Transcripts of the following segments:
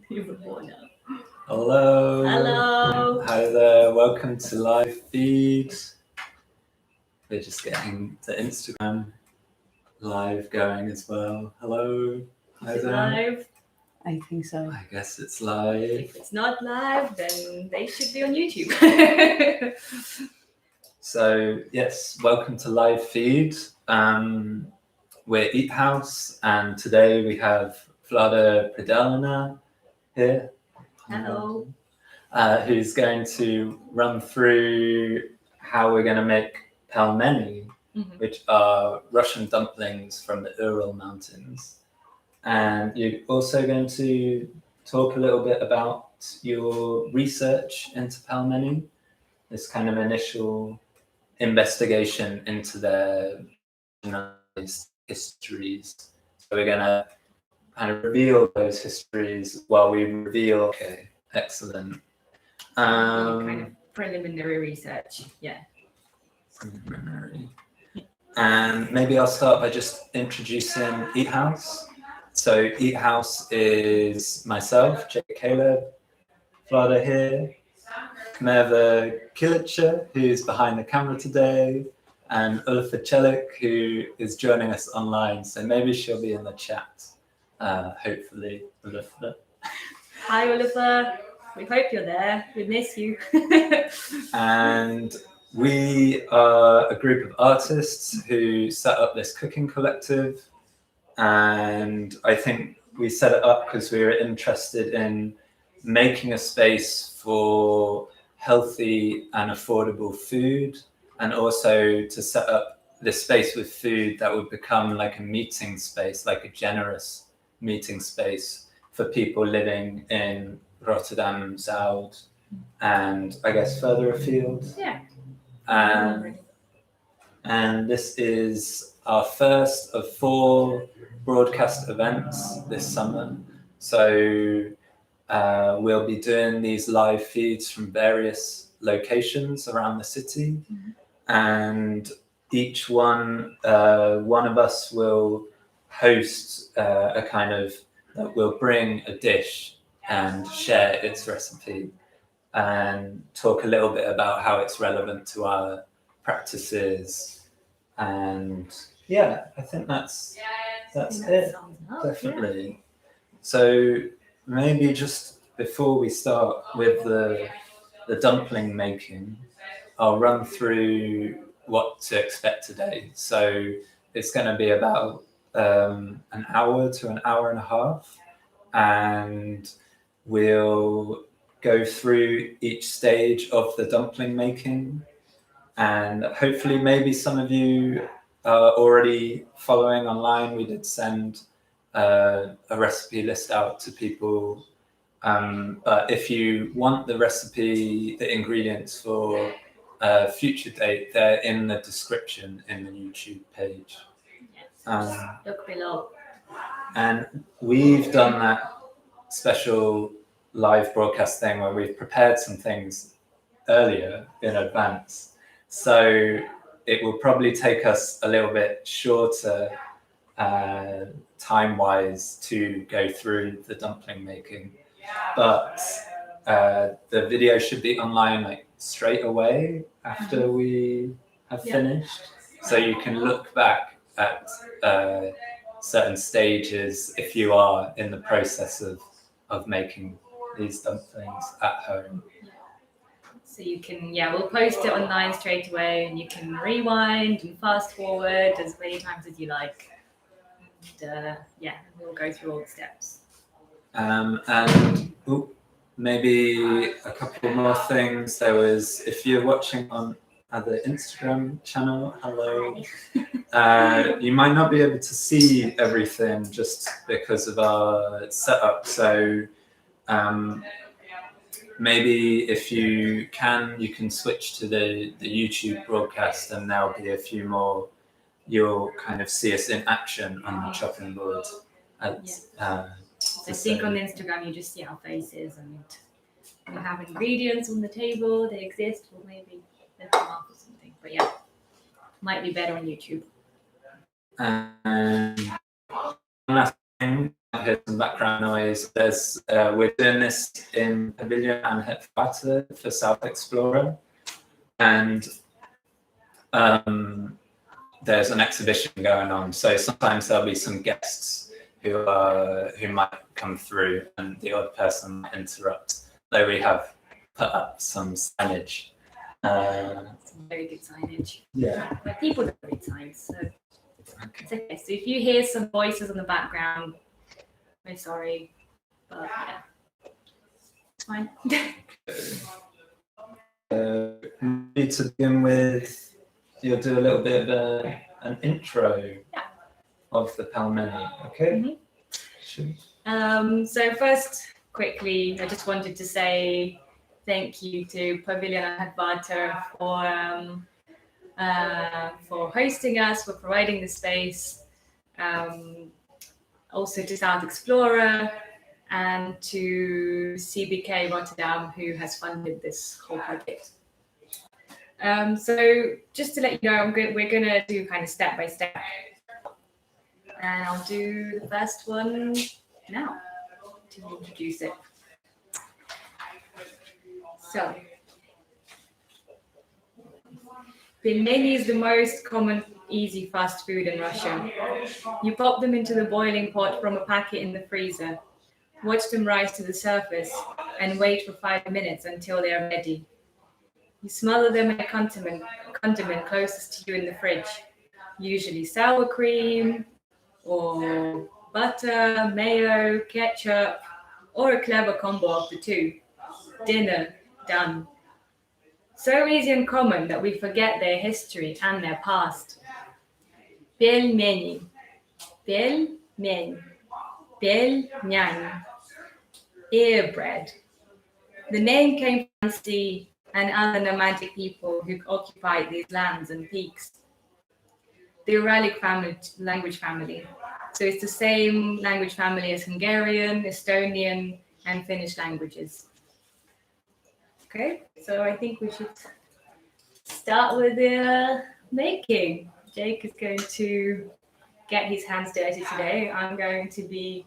You're before now. Hello. Hello. Hi there. Welcome to live feed. We're just getting the Instagram live going as well. Hello. Hi Is it there. live? I think so. I guess it's live. If it's not live, then they should be on YouTube. So yes, welcome to live feed. We're Eathouse, and today we have Vlada Predelina here. Hello. Who's going to run through how we're going to make pelmeni, which are Russian dumplings from the Ural Mountains. And you're also going to talk a little bit about your research into pelmeni, this kind of initial investigation into their histories. So we're going to kind of reveal those histories while we reveal. Okay, excellent. Kind of preliminary research, yeah. Preliminary. And maybe I'll start by just introducing Eathouse. So Eathouse is myself, Jake Caleb, Vlada here, Merve Kılıçer, who's behind the camera today, and Ulufer Çelik, who is joining us online. So maybe she'll be in the chat, hopefully, Ulufer. Hi, Ulufer. We hope you're there. We miss you. And we are a group of artists who set up this cooking collective. And I think we set it up because we were interested in making a space for healthy and affordable food, and also to set up this space with food that would become like a meeting space, like a generous meeting space for people living in Rotterdam-Zuid and I guess further afield. Yeah. And this is our first of 4 broadcast events this summer. So we'll be doing these live feeds from various locations around the city. And each one of us will host a kind of, will bring a dish and share its recipe and talk a little bit about how it's relevant to our practices. And yeah, I think that's it, definitely. Yeah. So maybe just before we start with the dumpling making, I'll run through what to expect today. So it's going to be about an hour to an hour and a half, and we'll go through each stage of the dumpling making, and hopefully maybe some of you are already following online. We did send a recipe list out to people, but if you want the recipe, the ingredients for a future date, they're in the description in the YouTube page. Look below. And we've done that special live broadcast thing where we've prepared some things earlier in advance. So it will probably take us a little bit shorter time-wise to go through the dumpling making. But the video should be online like straight away after we have finished. So you can look back at certain stages if you are in the process of making these dumplings at home. So you can, we'll post it online straight away, and you can rewind and fast forward as many times as you like. And we'll go through all the steps. And maybe a couple more things. There was, if you're watching on the Instagram channel, hello. You might not be able to see everything just because of our setup. So maybe if you can switch to the YouTube broadcast, and there'll be a few more. You'll kind of see us in action on the chopping board. I think on Instagram you just see our faces, and we have ingredients on the table. They exist, or maybe they'll come up or something. But yeah, might be better on YouTube. And last thing, might hear some background noise. We're doing this in Paviljoen and Hetvater for South Explorer, and there's an exhibition going on. So sometimes there'll be some guests who might come through, and the odd person might interrupt. Though we have put up some signage. Some very good signage. Yeah. But people don't read signs, so it's okay. So if you hear some voices in the background, I'm sorry, but yeah, it's fine. Maybe to begin with, you'll do a little bit of an intro of the Pelmeni, okay? Mm-hmm. So first, quickly, I just wanted to say thank you to Paviljoen and Hetvater for hosting us, for providing the space. Also to South Explorer and to CBK Rotterdam, who has funded this whole project. So just to let you know, we're going to do kind of step by step. And I'll do the first one now to introduce it. So, Pelmeni is the most common easy fast food in Russia. You pop them into the boiling pot from a packet in the freezer, watch them rise to the surface, and wait for 5 minutes until they are ready. You smother them in a condiment closest to you in the fridge, usually sour cream, or butter, mayo, ketchup, or a clever combo of the two. Dinner, done. So easy and common that we forget their history and their past. Pelmeni, pelmen, pelnyan, ear bread. The name came from the sea and other nomadic people who occupied these lands and peaks. The Uralic language family. So it's the same language family as Hungarian, Estonian, and Finnish languages. Okay, so I think we should start with the making. Jake is going to get his hands dirty today. I'm going to be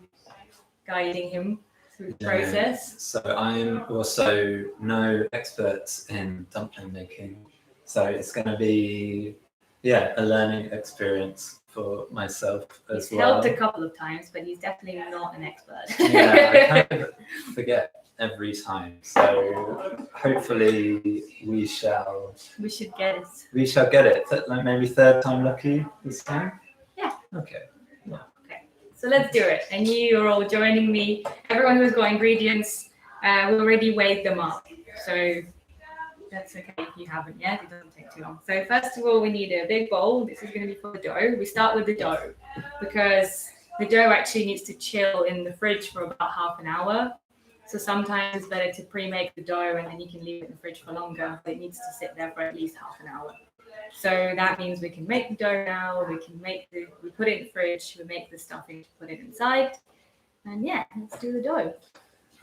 guiding him through the process. So I'm also no expert in dumpling making. So it's going to be, a learning experience for myself as He's well. helped a couple of times, but he's definitely not an expert. I kind of forget every time. So hopefully we should get it. We shall get it. Like maybe third time lucky this time? Yeah. Okay. Yeah. Okay. So let's do it. And you are all joining me. Everyone who's got ingredients, we already weighed them up. So that's okay if you haven't yet. It doesn't take too long. So first of all, we need a big bowl. This is going to be for the dough. We start with the dough because the dough actually needs to chill in the fridge for about half an hour. So sometimes it's better to pre-make the dough and then you can leave it in the fridge for longer, but it needs to sit there for at least half an hour. So that means we can make the dough now, we put it in the fridge, we make the stuffing to put it inside. And let's do the dough.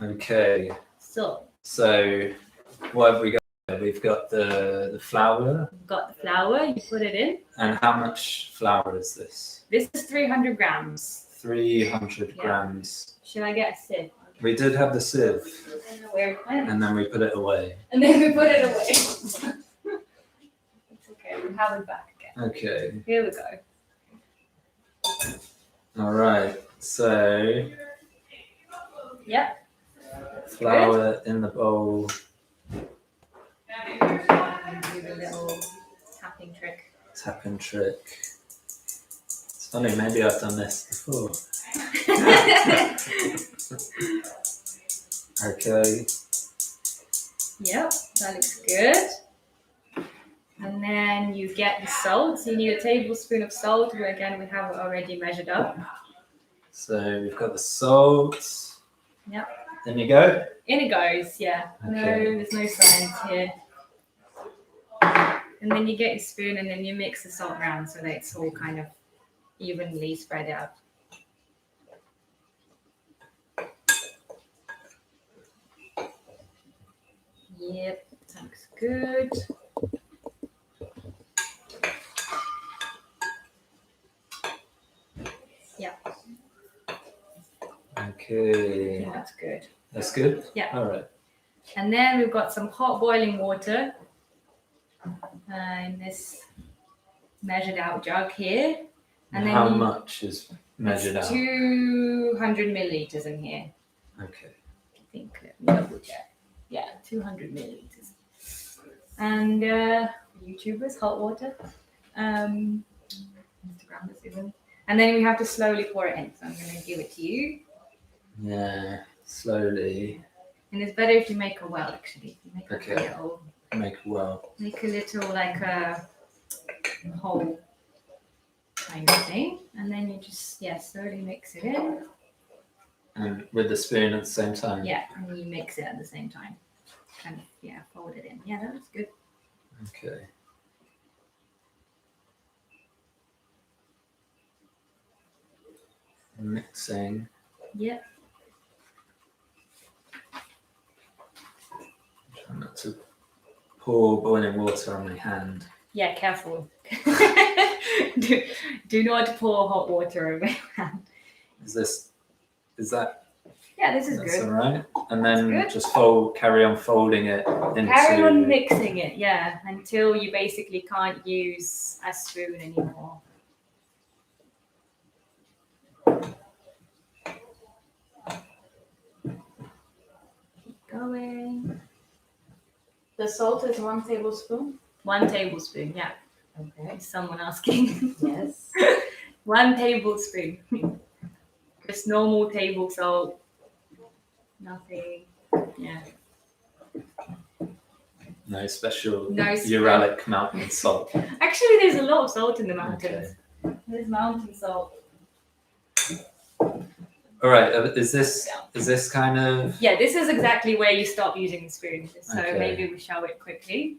Okay. So what have we got? We've got the flour. We've got the flour, you put it in. And how much flour is this? This is 300 grams. 300 grams. Should I get a sieve? We did have the sieve. I don't know where it went. And then we put it away. It's okay, we'll have it back again. Okay. Here we go. All right. So. Yep. Flour in the bowl. Do the little tapping trick. It's funny, maybe I've done this before. Okay. Yep, that looks good. And then you get the salt. So you need a tablespoon of salt. Again, we have it already measured up. So we've got the salt. Yep. In you go? In it goes, yeah. Okay. No, there's no science here. And then you get your spoon and then you mix the salt around so that it's all kind of evenly spread out. Yep, that looks good. Yeah. Okay. That's good. That's good? Yeah. All right. And then we've got some hot boiling water in this measured out jug here. And then how much is measured it's out? 200 milliliters in here. Okay. I think, let me double check. Yeah, 200 milliliters. And YouTubers, hot water. Instagrammers even. And then we have to slowly pour it in. So I'm going to give it to you. Yeah, slowly. And it's better if you make a well, actually. You make Okay. a little, Make well. make a little like a hole kind of thing. And then you just, slowly mix it in. And with the spoon at the same time? Yeah, and you mix it at the same time. Kind of, fold it in. Yeah, that looks good. Okay. Mixing. Yeah. Try not to pour boiling water on my hand. Yeah, careful. do not pour hot water over your hand. Is that? Yeah, this is That's good. all right. And then Good. just carry on folding it into. Carry on mixing it, until you basically can't use a spoon anymore. Keep going. The salt is 1 tablespoon? 1 tablespoon, yeah. Okay. Is someone asking? Yes. 1 tablespoon. Just normal table salt. Nothing. Yeah. No special No Uralic mountain salt. Actually, there's a lot of salt in the mountains. Okay. There's mountain salt. All right. Is this kind of? Yeah, this is exactly where you stop using the spoon. So Okay. maybe we show it quickly.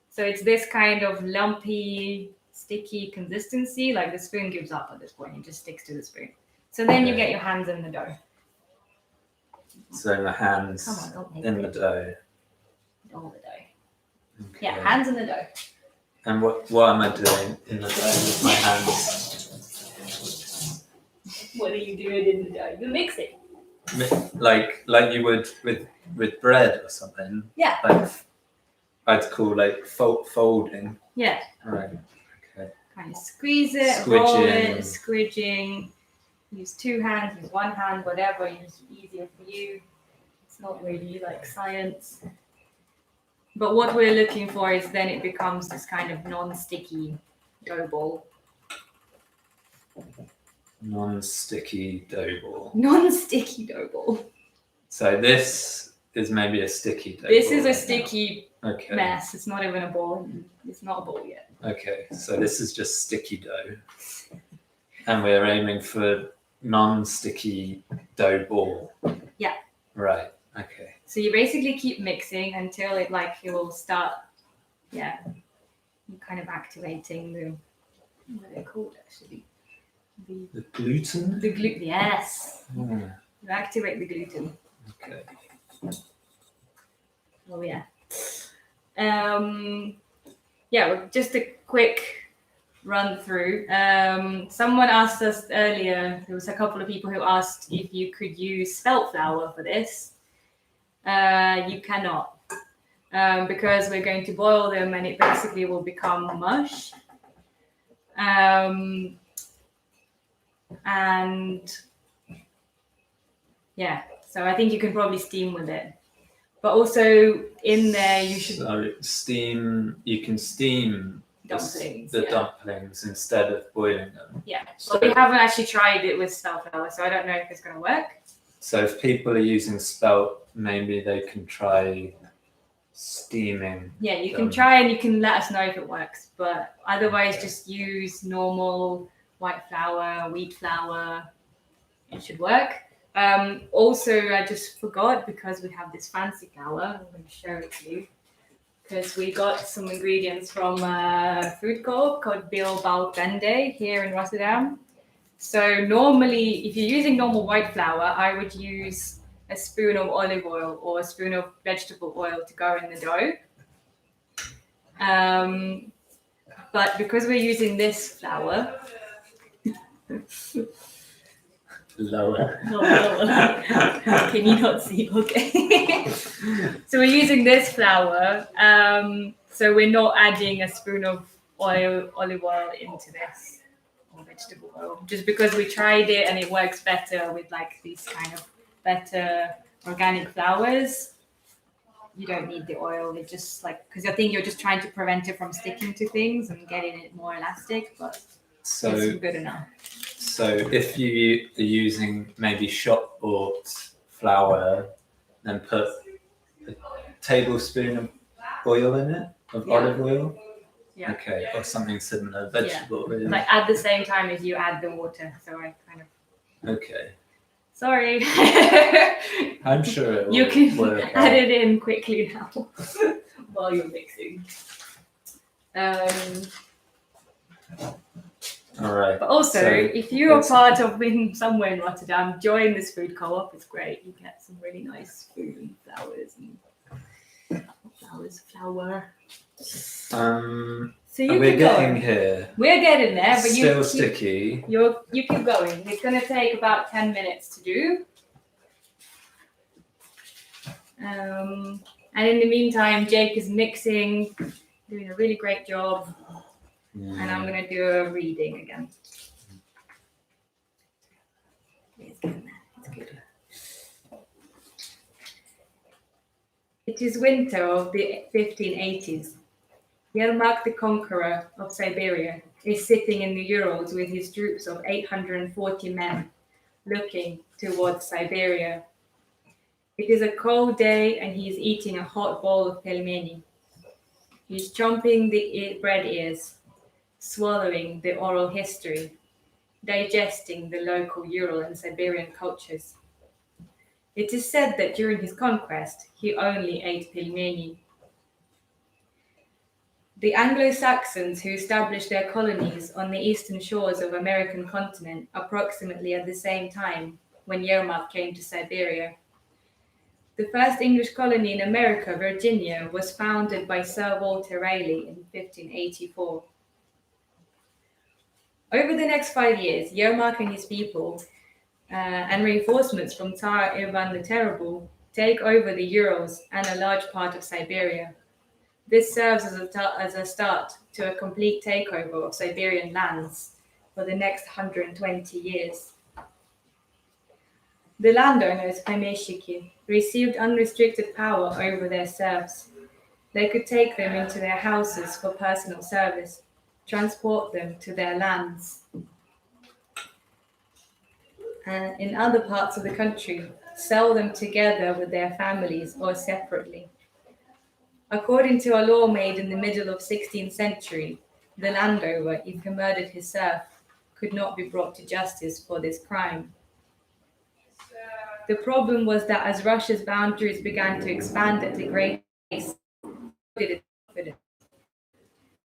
So it's this kind of lumpy, sticky consistency. Like the spoon gives up at this point. It just sticks to the spoon. So then you Okay. get your hands in the dough. So my hands Come on, don't make in the it. dough. All the dough. Okay. Yeah, hands in the dough. And what am I doing in the dough with my hands? What are you doing in the dough? You're mixing. Like you would with bread or something. Yeah. Like I'd call like folding. Yeah. Right. Okay. Kind of squeeze it, roll Squidging. it, squidging. Use 2 hands, use 1 hand, whatever is easier for you. It's not really like science. But what we're looking for is then it becomes this kind of non-sticky dough ball. Non-sticky dough ball. Non-sticky dough ball. So this is maybe a sticky dough This ball is a right now. sticky Okay. mess. It's not even a ball. It's not a ball yet. Okay. So this is just sticky dough, and we're aiming for non-sticky dough ball. Yeah. Right. Okay. So you basically keep mixing until it will start, you're kind of activating what are they called actually? The gluten. The gluten, yes. Yeah. You activate the gluten. Okay. Oh yeah. Just a quick run through. Someone asked us earlier, there was a couple of people who asked if you could use spelt flour for this. You cannot, because we're going to boil them and it basically will become mush. So I think you can probably steam with it. But also in there you should You can steam dumplings. the dumplings instead of boiling them. Yeah. So, But we haven't actually tried it with spelt flour, so I don't know if it's going to work. so if people are using spelt, maybe they can try steaming. Yeah, you can try and you can let us know if it works. But otherwise, just use normal white flour, wheat flour. It should work. Also, I just forgot because we have this fancy flour. I'm going to show it to you. Because we got some ingredients from a food co-op called Bilbao Bende here in Rotterdam. So normally, if you're using normal white flour, I would use a spoon of olive oil or a spoon of vegetable oil to go in the dough. But because we're using this flour, Lower. Lower. Can you not see? Okay. So we're using this flour. So we're not adding a spoon of olive oil into this, or vegetable oil, just because we tried it and it works better with like these kind of better organic flours. You don't need the oil. It just like, because I think you're just trying to prevent it from sticking to things and getting it more elastic, but So it's good enough. So if you are using maybe shop bought flour, then put a tablespoon of oil in it, of olive oil. Yeah. Okay, or something similar, vegetable oil. Like at the same time as you add the water. So I kind of. Okay. Sorry. I'm sure it will You can work add out. it in quickly now while you're mixing. All right. But also, if you are part of being somewhere in Rotterdam, join this food co-op. It's great. You get some really nice food and flowers and flour. So we're getting here. We're getting there, but Still sticky. You keep going. It's going to take about 10 minutes to do. And in the meantime, Jake is mixing, doing a really great job. And I'm going to do a reading again. It's getting there. It's good. It is winter of the 1580s. Yermak the Conqueror of Siberia is sitting in the Urals with his troops of 840 men, looking towards Siberia. It is a cold day and he is eating a hot bowl of pelmeni. He's chomping the bread ears, swallowing the oral history, digesting the local Ural and Siberian cultures. It is said that during his conquest, he only ate pelmeni. The Anglo-Saxons who established their colonies on the eastern shores of the American continent approximately at the same time when Yermak came to Siberia. The first English colony in America, Virginia, was founded by Sir Walter Raleigh in 1584. Over the next 5 years, Yermak and his people and reinforcements from Tsar Ivan the Terrible take over the Urals and a large part of Siberia. This serves as a start to a complete takeover of Siberian lands for the next 120 years. The landowners, pomeshchiki, received unrestricted power over their serfs. They could take them into their houses for personal service, transport them to their lands. And in other parts of the country, sell them together with their families or separately. According to a law made in the middle of 16th century, the landowner, if he murdered his serf, could not be brought to justice for this crime. The problem was that as Russia's boundaries began to expand at a great pace,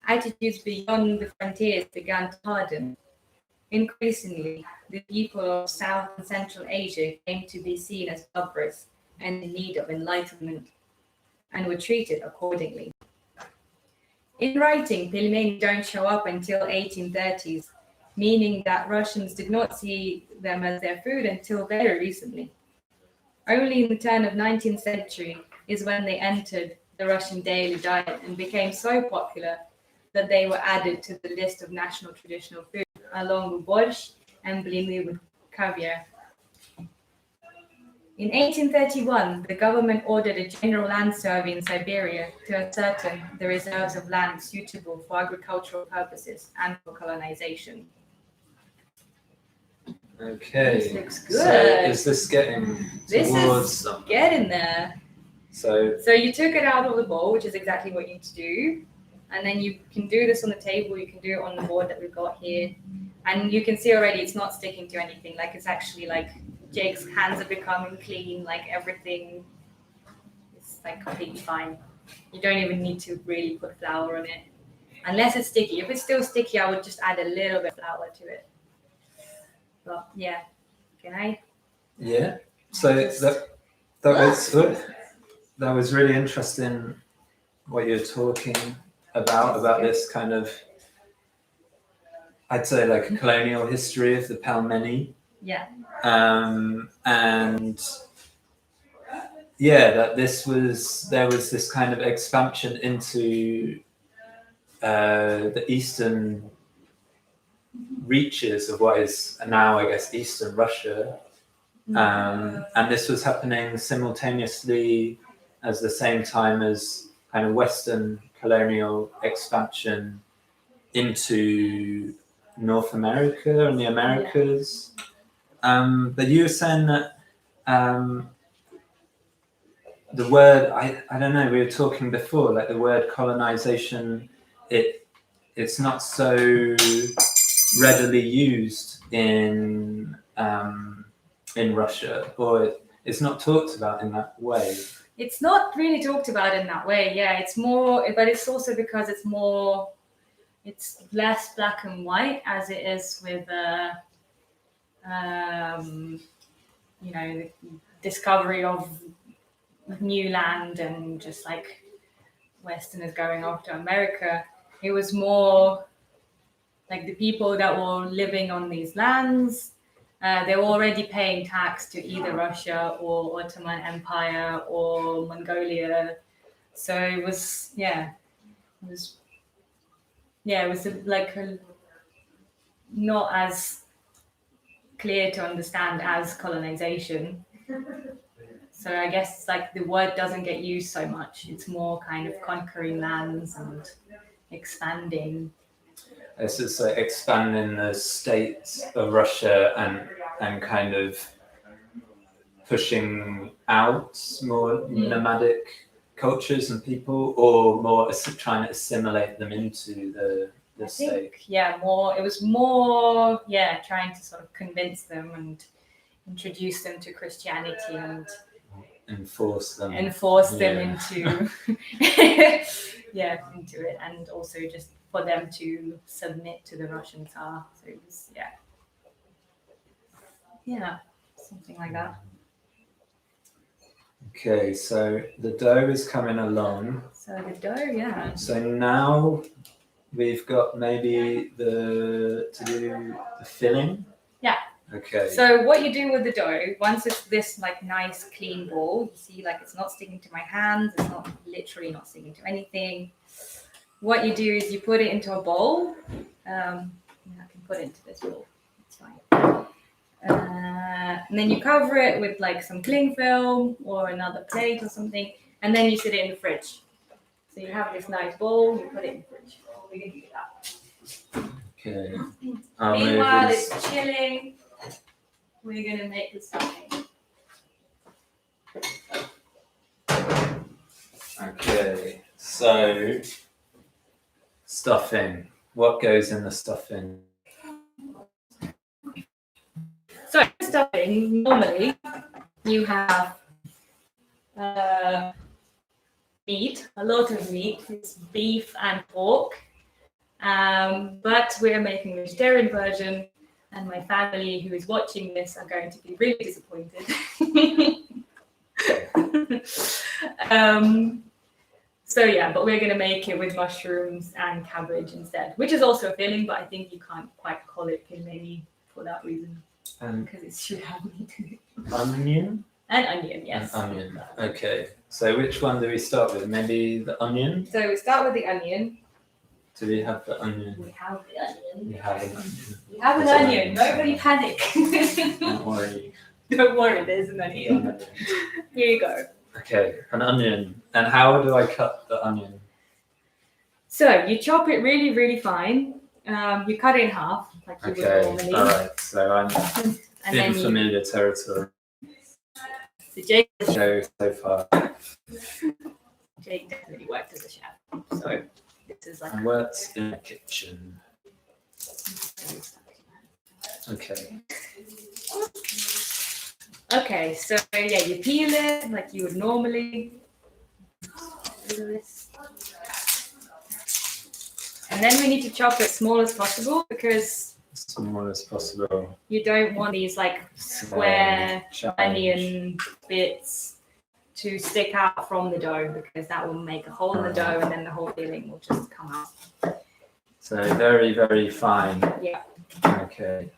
attitudes beyond the frontiers began to harden. Increasingly, the people of South and Central Asia came to be seen as barbarous and in need of enlightenment, and were treated accordingly. In writing, pelmeni don't show up until 1830s, meaning that Russians did not see them as their food until very recently. Only in the turn of 19th century is when they entered the Russian daily diet and became so popular that they were added to the list of national traditional food, along with borscht and blini with caviar. In 1831, the government ordered a general land survey in Siberia to ascertain the reserves of land suitable for agricultural purposes and for colonization. Okay. This looks good. So is this getting towards something? Getting there. So you took it out of the bowl, which is exactly what you need to do. And then you can do this on the table. You can do it on the board that we've got here. And you can see already it's not sticking to anything. Like it's actually like Jake's hands are becoming clean, like everything is like completely fine. You don't even need to really put flour on it. Unless it's sticky. If it's still sticky, I would just add a little bit of flour to it. But yeah, can I? yeah. So that was really interesting what you're talking about this kind of, I'd say like a colonial history of the pelmeni. Yeah. And yeah, that there was this kind of expansion into the eastern reaches of what is now, I guess, Eastern Russia. And this was happening simultaneously at the same time as kind of Western colonial expansion into North America and the Americas. But you were saying that the word, I don't know, we were talking before, like the word colonization, it's not so readily used in Russia, or it's not talked about in that way. It's not really talked about in that way. Yeah, it's more, but it's also because it's less black and white as it is with the discovery of new land and just like Westerners going off to America. It was more like the people that were living on these lands, they were already paying tax to either Russia or Ottoman Empire or Mongolia. So it was not as clear to understand as colonization. So I guess like the word doesn't get used so much. It's more kind of conquering lands and expanding. It's just like expanding the states of Russia and kind of pushing out more nomadic cultures and people, or more trying to assimilate them into the state. It was more trying to sort of convince them and introduce them to Christianity and enforce them into into it, and also just for them to submit to the Russian Tsar. So it was something like that. Okay, so the dough is coming along. So the dough, So now we've got maybe to do the filling. Yeah. Okay. So what you do with the dough, once it's this like nice clean ball, you see like it's not sticking to my hands, it's not literally not sticking to anything. What you do is you put it into a bowl. I can put it into this bowl. It's fine. And then you cover it with like some cling film or another plate or something, and then you sit it in the fridge. So you have this nice bowl, you put it in the fridge. We're gonna do that. Okay. Meanwhile, it's chilling. We're gonna make the stuffing. Okay, so stuffing. What goes in the stuffing? So stuffing, normally you have meat, a lot of meat. It's beef and pork, but we're making a vegetarian version, and my family who is watching this are going to be really disappointed. But we're going to make it with mushrooms and cabbage instead, which is also a filling, but I think you can't quite call it pelmeni for that reason, because it should have meat in it. Onion? An onion, yes. An onion. Okay. So which one do we start with? Maybe the onion? So we start with the onion. Do we have the onion? We have the onion. We have an onion. We have an onion. Nobody panic. Don't worry. Don't worry, there's an onion. Here you go. Okay, an onion. And how do I cut the onion? So you chop it really, really fine. You cut it in half, like you would normally. All right. So I'm in familiar territory. So Jake so far. Jake definitely worked as a chef. So this is like. I worked in the kitchen. Okay. Okay, so you peel it like you would normally. And then we need to chop it small as possible, because small as possible. You don't want these like square onion bits to stick out from the dough, because that will make a hole in the dough and then the whole filling will just come out. So very, very fine. Yeah. Okay.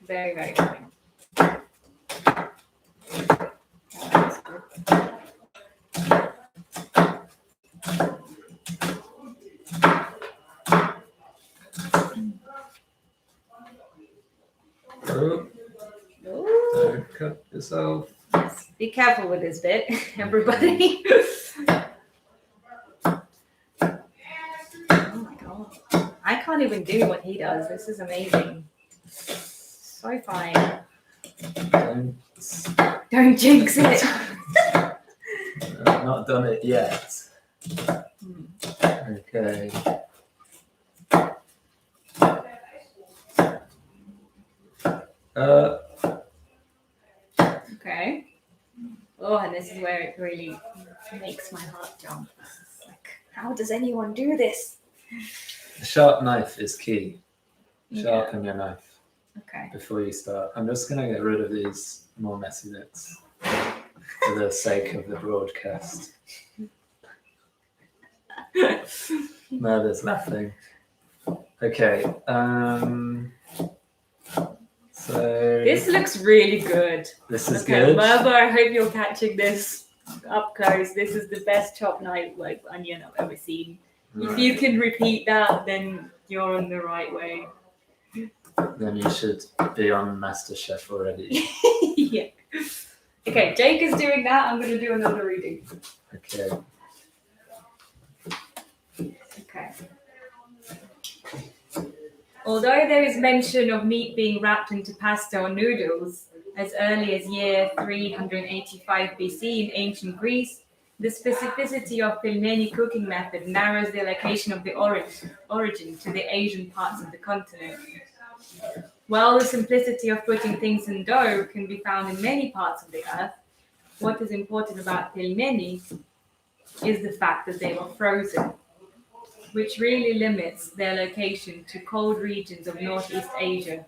Very, very fine. yourself. Yes. Be careful with this bit, everybody. Oh my god. I can't even do what he does. This is amazing. So fine. Don't jinx it. I've not done it yet. Okay. Okay. Oh, and this is where it really makes my heart jump. It's like, how does anyone do this? The sharp knife is key. Sharpen your knife Okay. before you start. I'm just going to get rid of these more messy bits for the sake of the broadcast. Merve's laughing. Okay. So This looks really good. this is Okay, good. Merve, I hope you're catching this up close. This is the best chopped like onion I've ever seen. If you can repeat that, then you're on the right way. Then you should be on MasterChef already. Yeah. Okay, Jake is doing that. I'm going to do another reading. Okay. Okay. Although there is mention of meat being wrapped into pasta or noodles as early as year 385 BC in ancient Greece, the specificity of Pelmeni cooking method narrows the location of the origin to the Asian parts of the continent. While the simplicity of putting things in dough can be found in many parts of the earth, what is important about Pelmeni is the fact that they were frozen, which really limits their location to cold regions of Northeast Asia,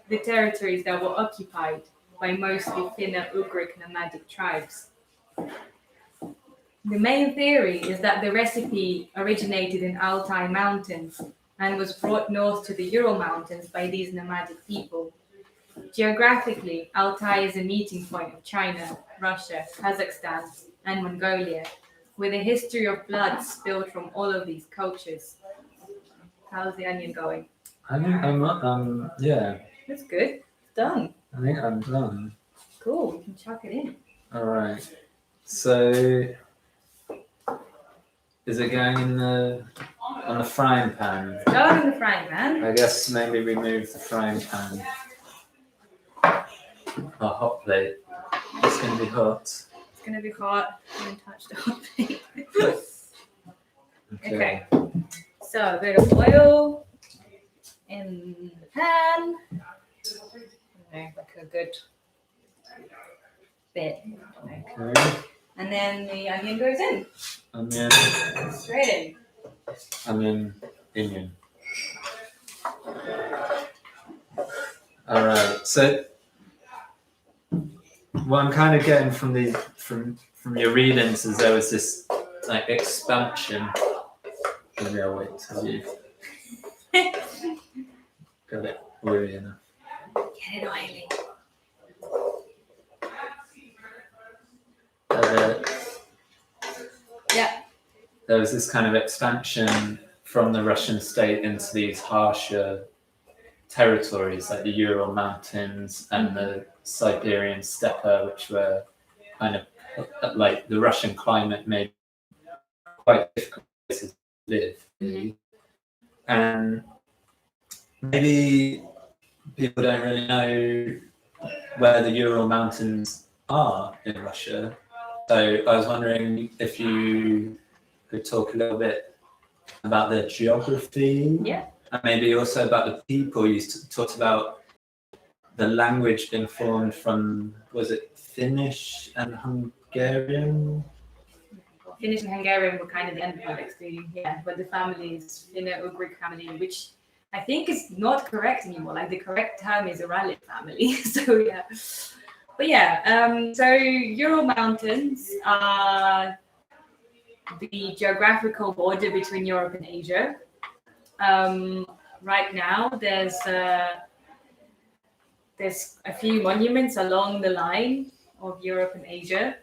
the territories that were occupied by mostly Finno-Ugric nomadic tribes. The main theory is that the recipe originated in Altai Mountains and was brought north to the Ural Mountains by these nomadic people. Geographically, Altai is a meeting point of China, Russia, Kazakhstan, and Mongolia, with a history of blood spilled from all of these cultures. How's the onion going? I think yeah. That's good. Done. I think I'm done. Cool. We can chuck it in. All right. So, is it going in on the frying pan? Go in the frying pan. I guess maybe remove the frying pan. A hot plate. It's going to be hot. It's going to be hot. Don't touch the hot plate. Okay. So a bit of oil in the pan. Okay, like a good bit. Okay. And then the onion goes in. Onion. Straight in. Onion. All right. So what I'm kind of getting from your readings is there was this like expansion. Maybe I'll wait till you got it oily enough. Get it oily. Yeah. There was this kind of expansion from the Russian state into these harsher territories like the Ural Mountains and the Siberian steppe, which were kind of like the Russian climate made quite difficult places to live. Mm-hmm. And maybe people don't really know where the Ural Mountains are in Russia. So I was wondering if you could talk a little bit about the geography. Yeah. And maybe also about the people. You talked about the language being formed from, was it Finnish and Hungarian? Finnish and Hungarian were kind of the end products, but the family is Finno-Ugric family, which I think is not correct anymore. Like the correct term is Uralic family. So yeah. But yeah, so Ural Mountains are the geographical border between Europe and Asia. Right now, there's a few monuments along the line of Europe and Asia,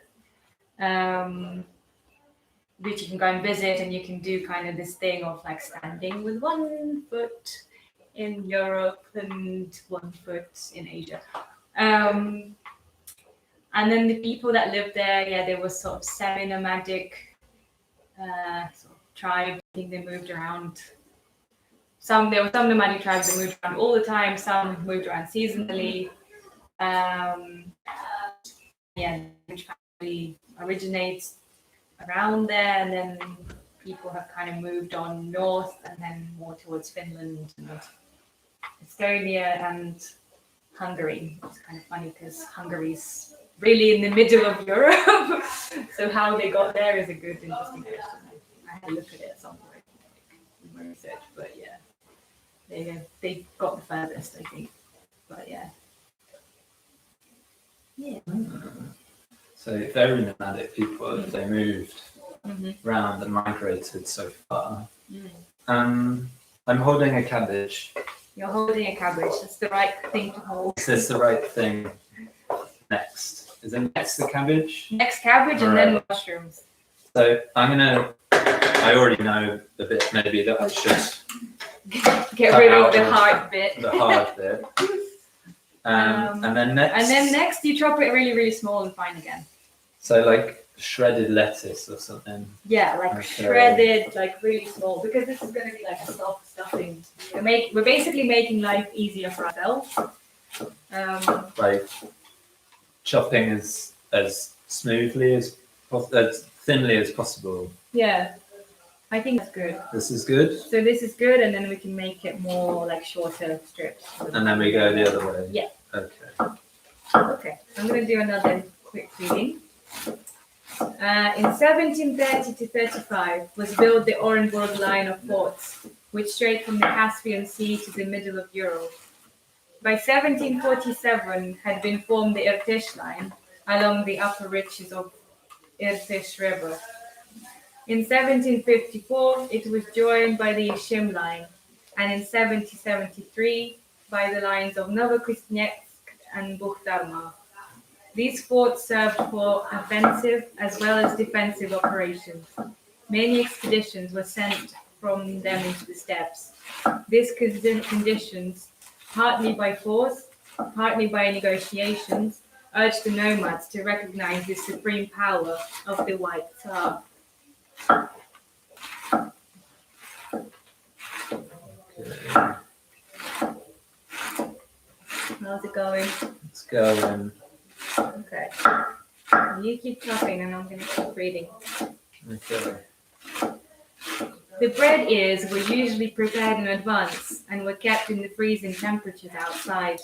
which you can go and visit, and you can do kind of this thing of like standing with 1 foot in Europe and 1 foot in Asia. And then the people that lived there, yeah, they were sort of semi-nomadic sort of tribe. I think they moved around. There were some nomadic tribes that moved around all the time. Some moved around seasonally. Which family originates around there, and then people have kind of moved on north and then more towards Finland and Estonia and Hungary. It's kind of funny because Hungary's really in the middle of Europe. So how they got there is a good, interesting question. I had to look at it at some point in my research, but yeah, they got the furthest, I think. But yeah. So very nomadic people, they moved around and migrated so far. I'm holding a cabbage. You're holding a cabbage. That's the right thing to hold. Is this the right thing? Next. Is it next the cabbage? Next cabbage and then mushrooms. So I already know a bit maybe that I should get rid of the hard bit. The hard bit. And then next you chop it really, really small and fine again. So like shredded lettuce or something. Yeah, like shredded, like really small, because this is going to be like a soft stuffing. We're basically making life easier for ourselves. Like chopping as smoothly as thinly as possible. Yeah, I think that's good. This is good. So this is good, and then we can make it more like shorter strips. And then we go the other way. Yeah. Okay. Okay, I'm going to do another quick reading. In 1730 to 35 was built the Orenburg line of forts, which strayed from the Caspian Sea to the middle of Europe. By 1747 had been formed the Irtysh line along the upper reaches of Irtysh River. In 1754 it was joined by the Ishim line, and in 1773 by the lines of Novokreznetsk and Buchtarma. These forts served for offensive as well as defensive operations. Many expeditions were sent from them into the steppes. These conditions, partly by force, partly by negotiations, urged the nomads to recognize the supreme power of the White Tsar. Okay. How's it going? It's going. Okay. You keep chopping and I'm going to keep reading. Okay. The bread ears were usually prepared in advance and were kept in the freezing temperatures outside.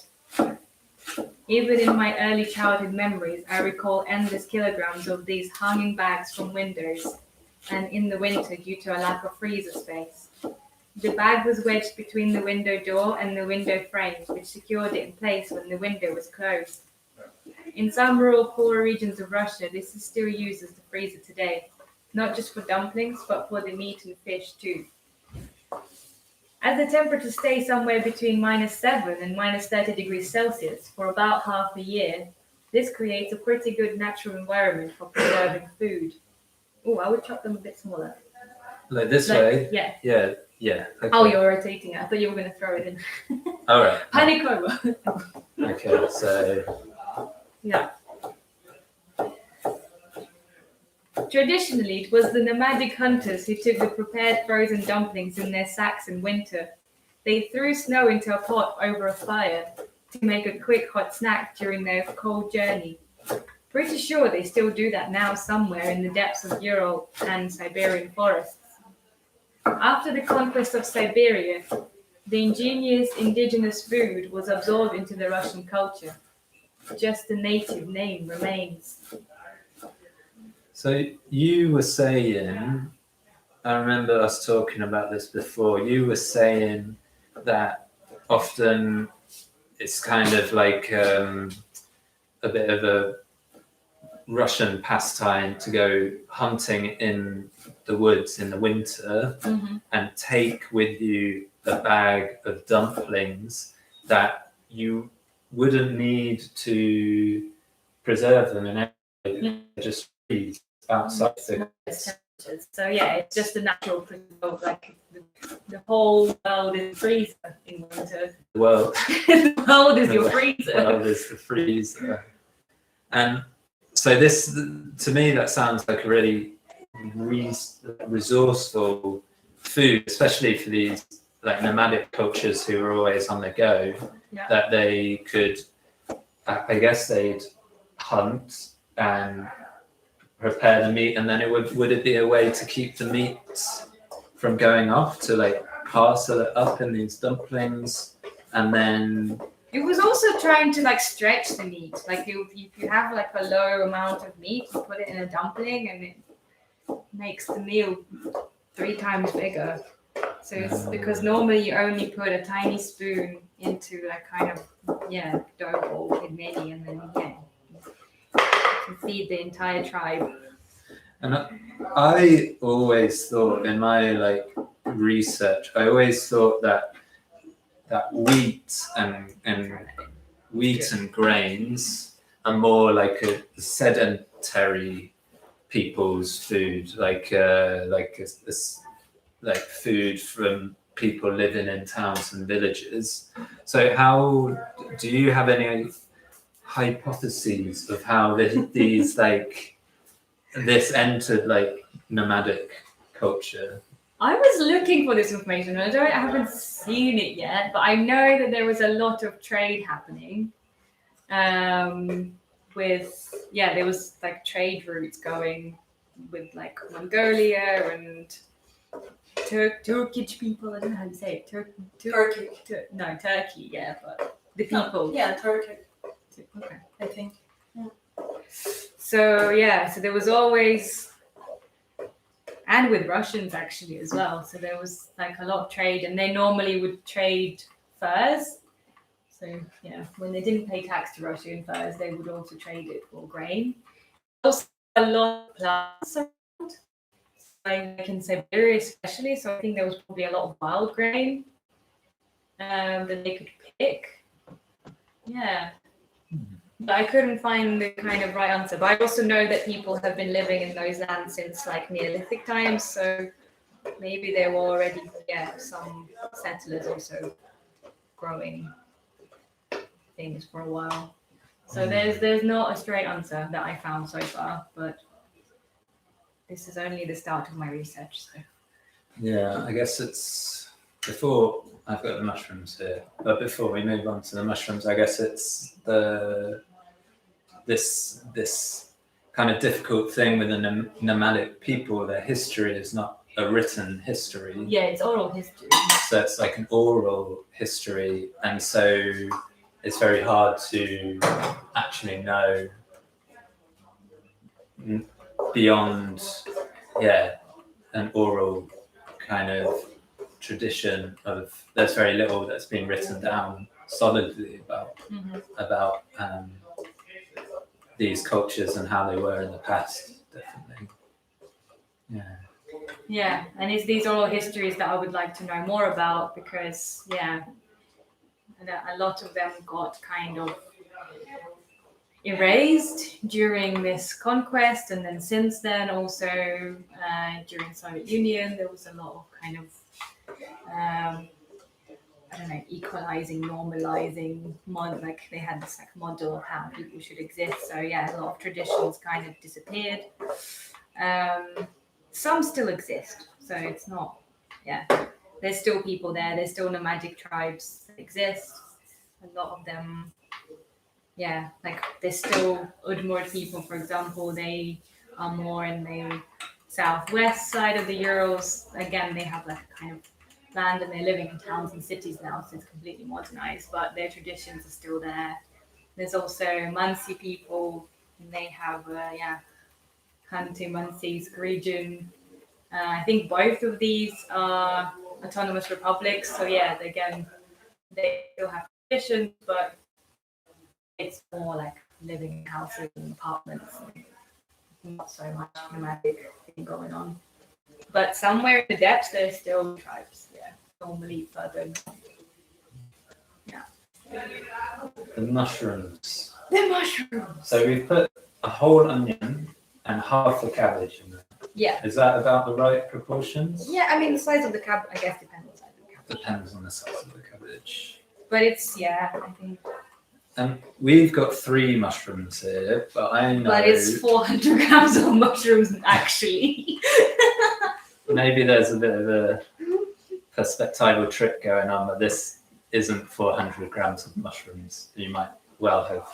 Even in my early childhood memories, I recall endless kilograms of these hanging bags from windows, and in the winter due to a lack of freezer space. The bag was wedged between the window door and the window frames, which secured it in place when the window was closed. In some rural poor regions of Russia, this is still used as the freezer today, not just for dumplings, but for the meat and fish too. As the temperatures stay somewhere between -7 and -30 degrees Celsius for about half a year, this creates a pretty good natural environment for preserving food. Oh, I would chop them a bit smaller. Like this way? Yeah. Yeah. Okay. Oh, you're rotating it. I thought you were going to throw it in. All right. Panic over. Okay, so. Yeah. Traditionally, it was the nomadic hunters who took the prepared frozen dumplings in their sacks in winter. They threw snow into a pot over a fire to make a quick hot snack during their cold journey. Pretty sure they still do that now somewhere in the depths of Ural and Siberian forests. After the conquest of Siberia, the ingenious indigenous food was absorbed into the Russian culture. Just the native name remains. So you were saying, I remember us talking about this before, you were saying that often it's kind of like a bit of a Russian pastime to go hunting in the woods in the winter and take with you a bag of dumplings that you wouldn't need to preserve them in anything, just freeze outside the So yeah, it's just a natural principle. Like the whole world is freezer in winter. The world The world is your freezer. The world is the freezer. And So this, to me, that sounds like a really resourceful food, especially for these like nomadic cultures who are always on the go. Yeah. That they could, I guess, they'd hunt and prepare the meat, and then would it be a way to keep the meat from going off, to like parcel it up in these dumplings, and then it was also trying to like stretch the meat. Like if you have like a low amount of meat, you put it in a dumpling and it makes the meal 3 times bigger. So it's because normally you only put a tiny spoon into like kind of dough bowl with many, and then you can feed the entire tribe. And I always thought in my like research, I always thought that wheat and grains are more like a sedentary people's food, like food from people living in towns and villages. So how do you have any hypotheses of how these like this entered like nomadic culture? I was looking for this information. I haven't seen it yet, but I know that there was a lot of trade happening. There was like trade routes going with like Mongolia and Turkish people. I don't know how to say it. Turkey. Turkey. Yeah, but the people. Yeah, Turkey. Okay. I think. So there was always, and with Russians actually as well. So there was like a lot of trade, and they normally would trade furs. So when they didn't pay tax to Russia in furs, they would also trade it for grain. Also a lot of plants around, like in Siberia especially. So I think there was probably a lot of wild grain that they could pick. Yeah. But I couldn't find the kind of right answer. But I also know that people have been living in those lands since like Neolithic times. So maybe there were already some settlers also growing things for a while. So there's not a straight answer that I found so far, but this is only the start of my research. So yeah, I guess it's before I've got the mushrooms here, but before we move on to the mushrooms, I guess it's this kind of difficult thing with the nomadic people. Their history is not a written history. Yeah, it's oral history. So it's like an oral history, and so it's very hard to actually know beyond an oral kind of tradition of. There's very little that's been written down solidly about these cultures and how they were in the past. Definitely. Yeah, and it's these oral histories that I would like to know more about, because a lot of them got kind of erased during this conquest, and then since then also during Soviet Union there was a lot of kind of equalizing, normalizing, like they had this like model of how people should exist. So a lot of traditions kind of disappeared. Some still exist, so it's not there's still people there, there's still nomadic tribes that exist. A lot of them like there's still Udmurt people, for example. They are more in the southwest side of the Urals. Again, they have like a kind of land and they're living in towns and cities now, so it's completely modernized, but their traditions are still there. There's also Mansi people, and they have Khanty-Mansi's region. I think both of these are autonomous republics, so again, they still have traditions, but it's more like living in houses and apartments, not so much nomadic thing going on. But somewhere in the depths, there's still tribes, normally further north. The mushrooms. The mushrooms. So we've put a whole onion and half a cabbage in there. Yeah. Is that about the right proportions? Yeah, I mean, the size of the cabbage, I guess, depends on the size of the cabbage. Depends on the size of the cabbage. But it's, I think. And we've got 3 mushrooms here, but I know. But it's 400 grams of mushrooms actually. Maybe there's a bit of a perspectival trick going on, but this isn't 400 grams of mushrooms. You might well have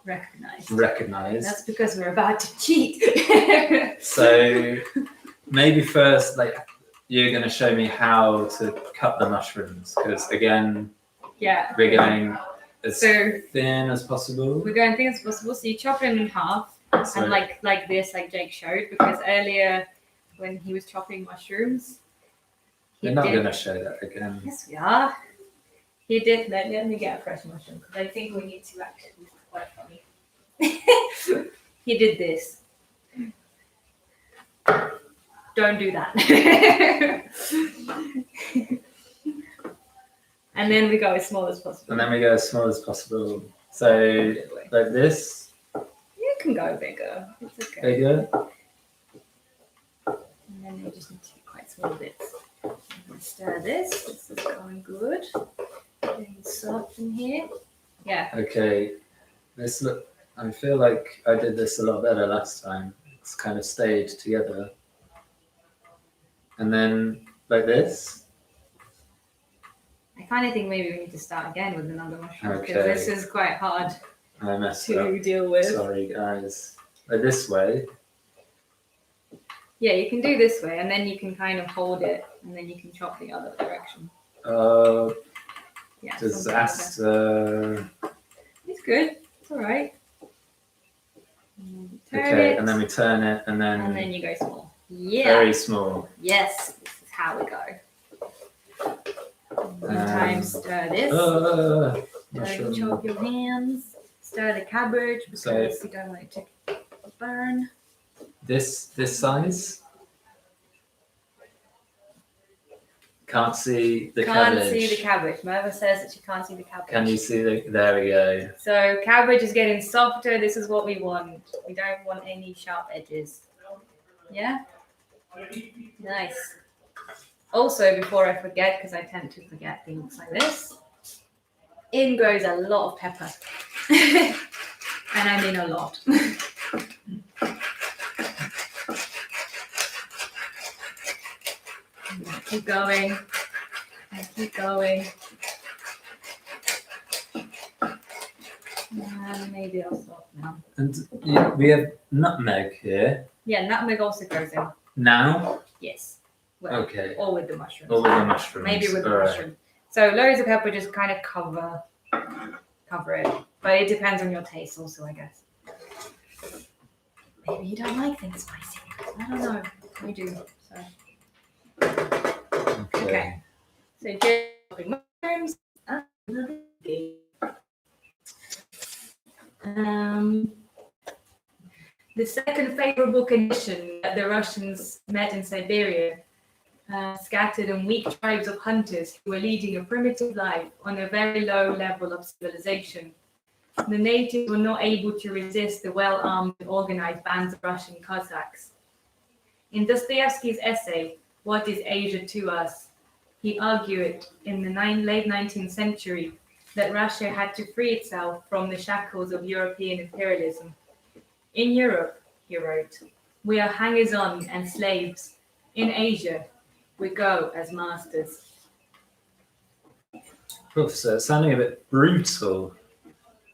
recognized. That's because we're about to cheat. So maybe first, like, you're going to show me how to cut the mushrooms, because again, yeah, we're going as thin as possible. We're going thin as possible. So you chop them in half, and like this, like Jake showed, because earlier when he was chopping mushrooms, we're not going to show that again. Yes, we are. He did. Let me get a fresh mushroom, because I think we need to actually work on it. He did this. Don't do that. And then we go as small as possible. So like this. You can go bigger. It's okay. Bigger. And then we just need to be quite small bits. Stir this. This is going good. Getting soft in here. Yeah. Okay. I feel like I did this a lot better last time. It's kind of stayed together. And then like this. I kind of think maybe we need to start again with another mushroom, because this is quite hard to deal with. Sorry, guys. Like this way. Yeah, you can do this way, and then you can kind of hold it, and then you can chop the other direction. Yeah, disaster. It's good. It's all right. And then we turn it, and then you go small. Yeah. Very small. Yes, this is how we go. Sometimes stir this. Don't chop your hands. Stir the cabbage because you don't want it to burn. This size. Can't see the cabbage. Can't see the cabbage. Merve says that she can't see the cabbage. Can you see there we go. So cabbage is getting softer. This is what we want. We don't want any sharp edges. Yeah? Nice. Also, before I forget, because I tend to forget things like this, in goes a lot of pepper. And I mean a lot. Keep going. And keep going. And maybe I'll stop now. And we have nutmeg here. Yeah, nutmeg also goes in. Now? Yes. Well, okay. Or with the mushrooms. Maybe with the mushroom. So loads of pepper just kind of cover it. But it depends on your taste also, I guess. Maybe you don't like things spicy. I don't know. We do. So. Okay. So just mushrooms. The second favorable condition that the Russians met in Siberia, scattered and weak tribes of hunters who were leading a primitive life on a very low level of civilization. The natives were not able to resist the well-armed and organized bands of Russian Cossacks. In Dostoevsky's essay, What is Asia to Us? He argued in the late 19th century that Russia had to free itself from the shackles of European imperialism. In Europe, he wrote, we are hangers-on and slaves. In Asia, we go as masters. Oof, so it's sounding a bit brutal,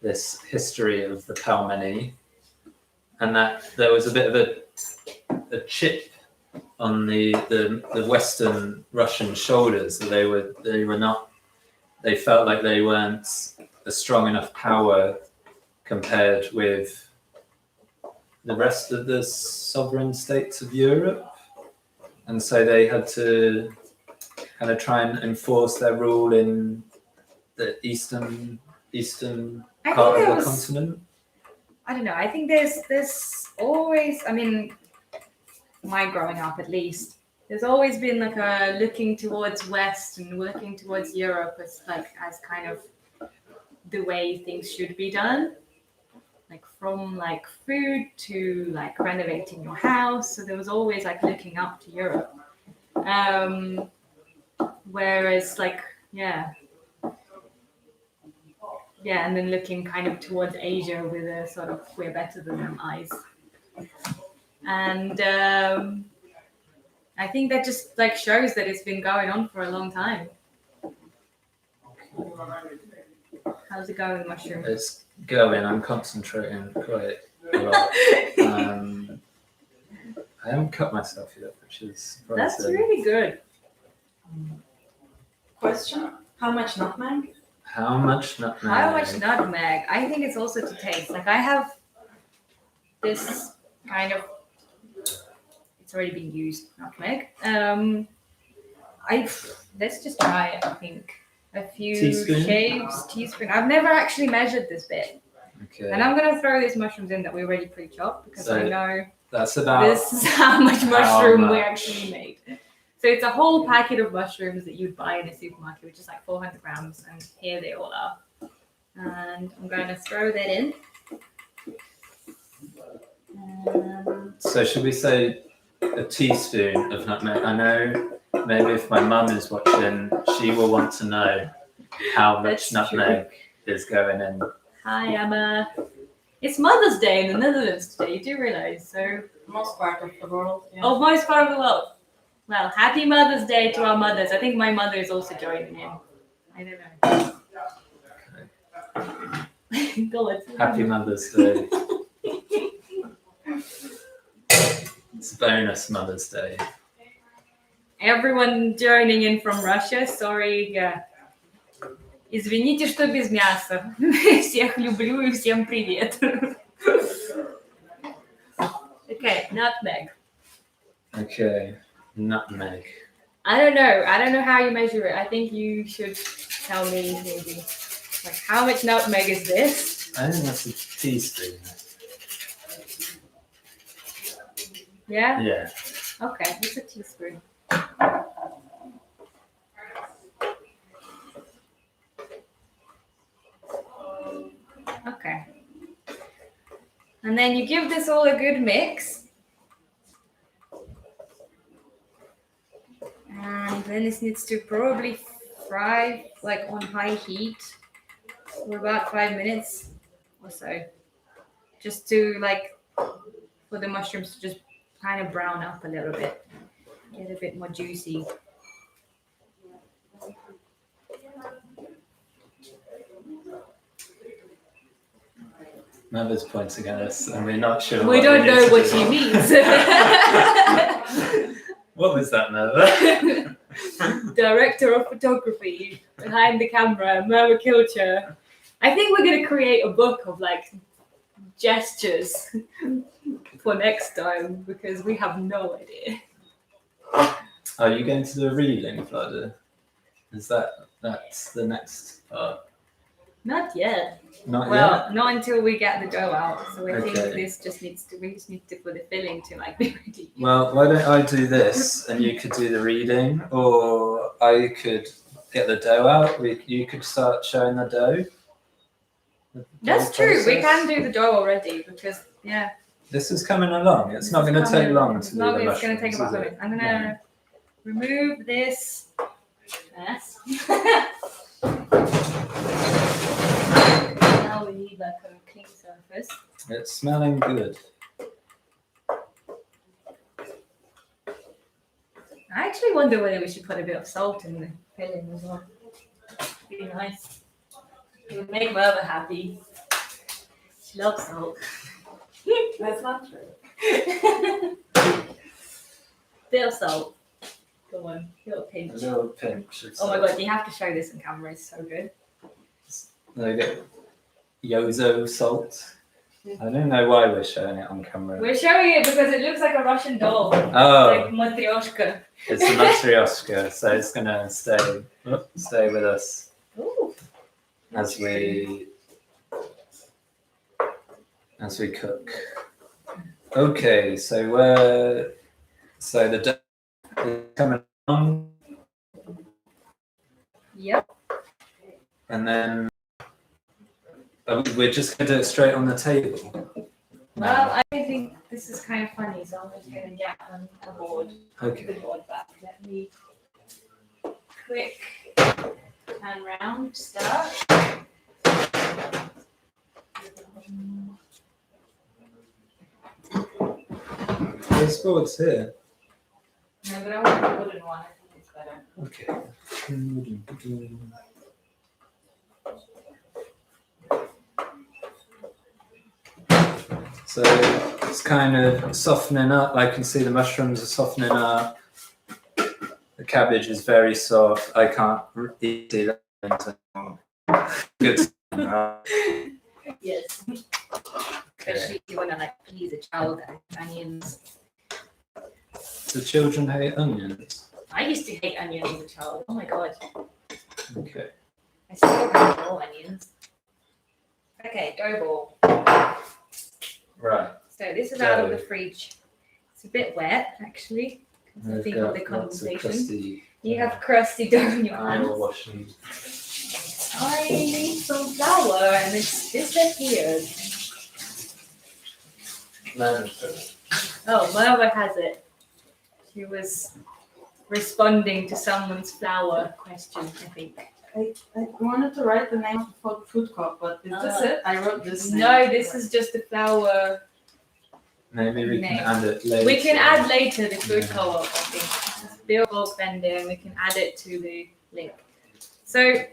this history of the Pelmeni, and that there was a bit of a chip on the Western Russian shoulders. That they felt like they weren't a strong enough power compared with the rest of the sovereign states of Europe, and so they had to kind of try and enforce their rule in the eastern part of the continent. I don't know. I think there's always, I mean, my growing up at least, there's always been like a looking towards West and looking towards Europe as kind of the way things should be done. Like from like food to like renovating your house. So there was always like looking up to Europe. Whereas like, yeah. Yeah, and then looking kind of towards Asia with a sort of we're better than them eyes. And I think that just like shows that it's been going on for a long time. How's it going, mushroom? It's going. I'm concentrating quite a lot. I haven't cut myself yet, which is surprising. That's really good. Question: how much nutmeg? How much nutmeg? How much nutmeg? I think it's also to taste. Like I have this kind of, it's already been used, nutmeg. Let's just try it. I think a few shaves, teaspoon. I've never actually measured this bit. Okay. And I'm gonna throw these mushrooms in that we already pre-chopped because I know that's about this is how much mushroom we actually made. So it's a whole packet of mushrooms that you'd buy in a supermarket, which is like 400 grams, and here they all are. And I'm going to throw that in. So should we say a teaspoon of nutmeg? I know maybe if my mum is watching, she will want to know how much nutmeg is going in. Hi, Emma. It's Mother's Day in the Netherlands today, you do realise, so... Most part of the world. Yeah. Oh, most part of the world. Well, happy Mother's Day to our mothers. I think my mother is also joining in. I don't know. Go on. Happy Mother's Day. It's bonus Mother's Day. Everyone joining in from Russia, sorry. Извините, что без мяса. Всех люблю и всем привет. Okay, nutmeg. Okay, nutmeg. I don't know how you measure it. I think you should tell me maybe. Like, how much nutmeg is this? I think that's a teaspoon. Yeah? Yeah. Okay, it's a teaspoon. Okay. And then you give this all a good mix. And then this needs to probably fry like on high heat for about 5 minutes or so. Just to like, for the mushrooms to just kind of brown up a little bit. Get a bit more juicy. Mother's pointing at us, and we're not sure. We don't know what she means. What was that, Merve? Director of photography behind the camera, Merve Kılıçer. I think we're going to create a book of like gestures for next time because we have no idea. Are you going to do a reading, Vlada? That's the next part? Not yet. Not Well, yet? not until we get the dough out. So I think Okay. this just needs to, we just need to for the filling to like be ready. Well, why don't I do this and you could do the reading, or I could get the dough out. You could start showing the dough. That's true. We can do the dough already because yeah. This is coming along. It's not going to take long to do the It's going to take about mushrooms, a is minute. it? I'm going to remove this mess. Now we need like a clean surface. It's smelling good. I actually wonder whether we should put a bit of salt in the filling as well. Be nice. It would make Merve happy. She loves salt. That's not true. Bit of salt. Go on, little pinch. A little pinch of Oh my salt. god, you have to show this on camera. It's so good. There you go. Yozo salt. I don't know why we're showing it on camera. We're showing it because it looks like a Russian doll. Oh, Like matryoshka. it's a matryoshka, so it's gonna stay with us Ooh. as we cook. Okay, so the dough is coming on, Yep. and then we're just gonna do it straight on the table. Well, I think this is kind of funny, so I'm just going to get on a board. Okay. The board back. Let me quick turn round, start. There's boards here. No, but I want the wooden one. I think it's better. Okay. So it's kind of softening up. I can see the mushrooms are softening up. The cabbage is very soft. I can't eat it. Good. Yes. Especially if you want to like please a child that has onions. Do children hate onions? I used to hate onions as a child. Oh my god. Okay. I still hate more onions. Okay, dough ball. Right. So this is out of Dough. the fridge. It's a bit wet actually. I think of the condensation. You have crusty dough in your hands. washing. I need some flour and it's disappeared. Oh, Merve has it. She was responding to someone's flour question, I think. I wanted to write the name of the food cup, but is this it? I wrote this name. No, this is just the flour. Maybe we Name. can add it later. We can add later the food co-op, I think. Bill will send it and we can add it to the link. So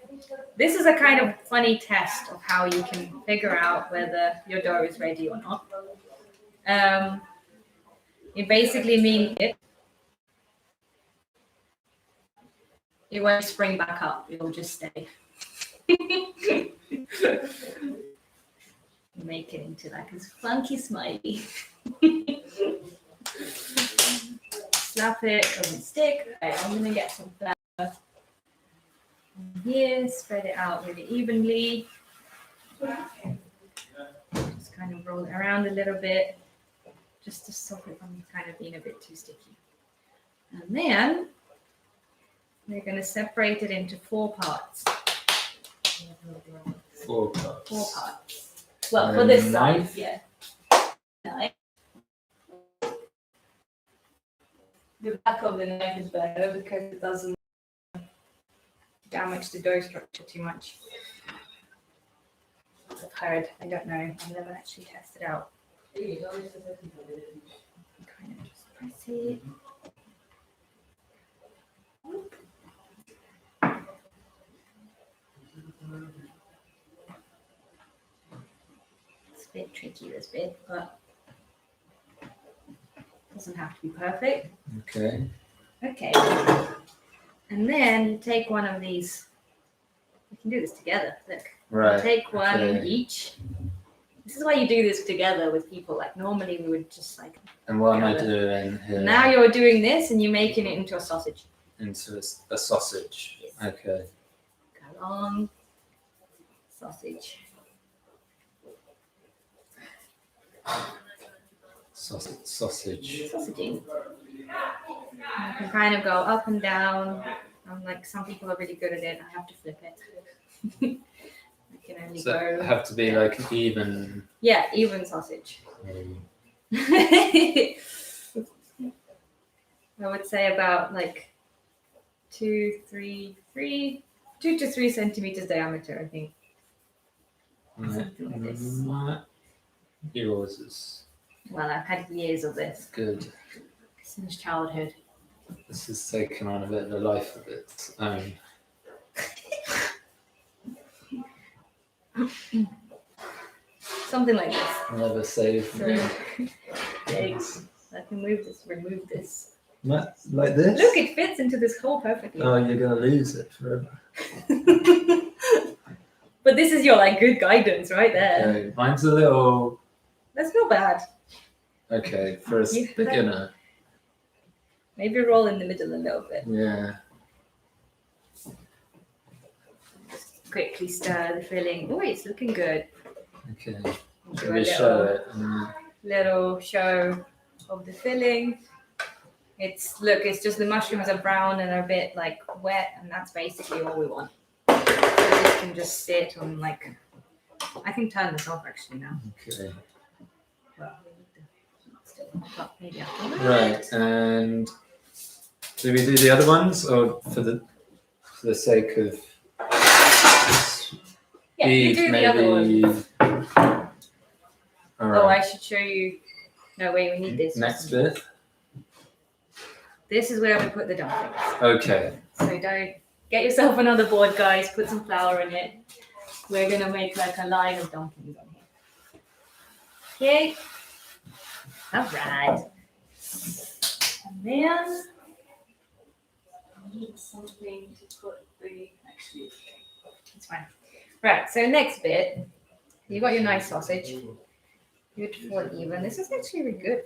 this is a kind of funny test of how you can figure out whether your dough is ready or not. It basically means it won't spring back up, it will just stay. Make it into like this funky smiley. Slap it, doesn't stick. Okay, I'm gonna get some flour here, spread it out really evenly. Just kind of roll it around a little bit, just to stop it from kind of being a bit too sticky. And then we're going to separate it into 4 parts. 4 parts. 4 parts. Well, for this Knife? size, yeah. Knife. The back of the knife is better because it doesn't damage the dough structure too much. I've heard. I don't know. I've never actually tested out. Kind of just press it. It's a bit tricky, this bit, but it doesn't have to be perfect. Okay. Okay. And then you take one of these. We can do this together. Look. Right. You take one okay. each. This is why you do this together with people. Like normally we would just like. And what am I doing here? Now you're doing this and you're making it into a sausage. Into a sausage. Yes. Okay. Go long sausage. Sausage. Sausaging. You can kind of go up and down. I'm like, some people are really good at it. I have to flip it. I can only So go. it have to be like even. Yeah, even sausage. I would say about like 2 to 3 centimeters diameter, I think. Something like this. Yours is Well, I've had years of this good. since childhood. This has taken on a bit of a life of its own. Something like this. Never save. So, yikes. I can remove this. Like this? Look, it fits into this hole perfectly. Oh, you're going to lose it forever. But this is your like good guidance right there. Okay. Mine's a little. That's not bad. Okay, for a You- beginner. Maybe roll in the middle a little bit. Yeah. Quickly stir the filling. Oh, it's looking good. Okay. Do Should a we show it? little show of the filling. It's just the mushrooms are brown and are a bit like wet, and that's basically all we want. So this can just sit on like. I can turn this off actually now. Okay. Well, maybe after. Right, and do we do the other ones, or for the sake of? Yeah, Yeah, you do the other one. All Oh, right. I should show you. No, wait, we need this. Next bit. This is where we put the dumplings. Okay. So don't get yourself another board, guys. Put some flour in it. We're gonna make like a line of dumplings on here. Okay. All right. And then I need something to put the. Actually, it's fine. Right. So next bit, you got your nice sausage. Beautiful, even. This is actually really good.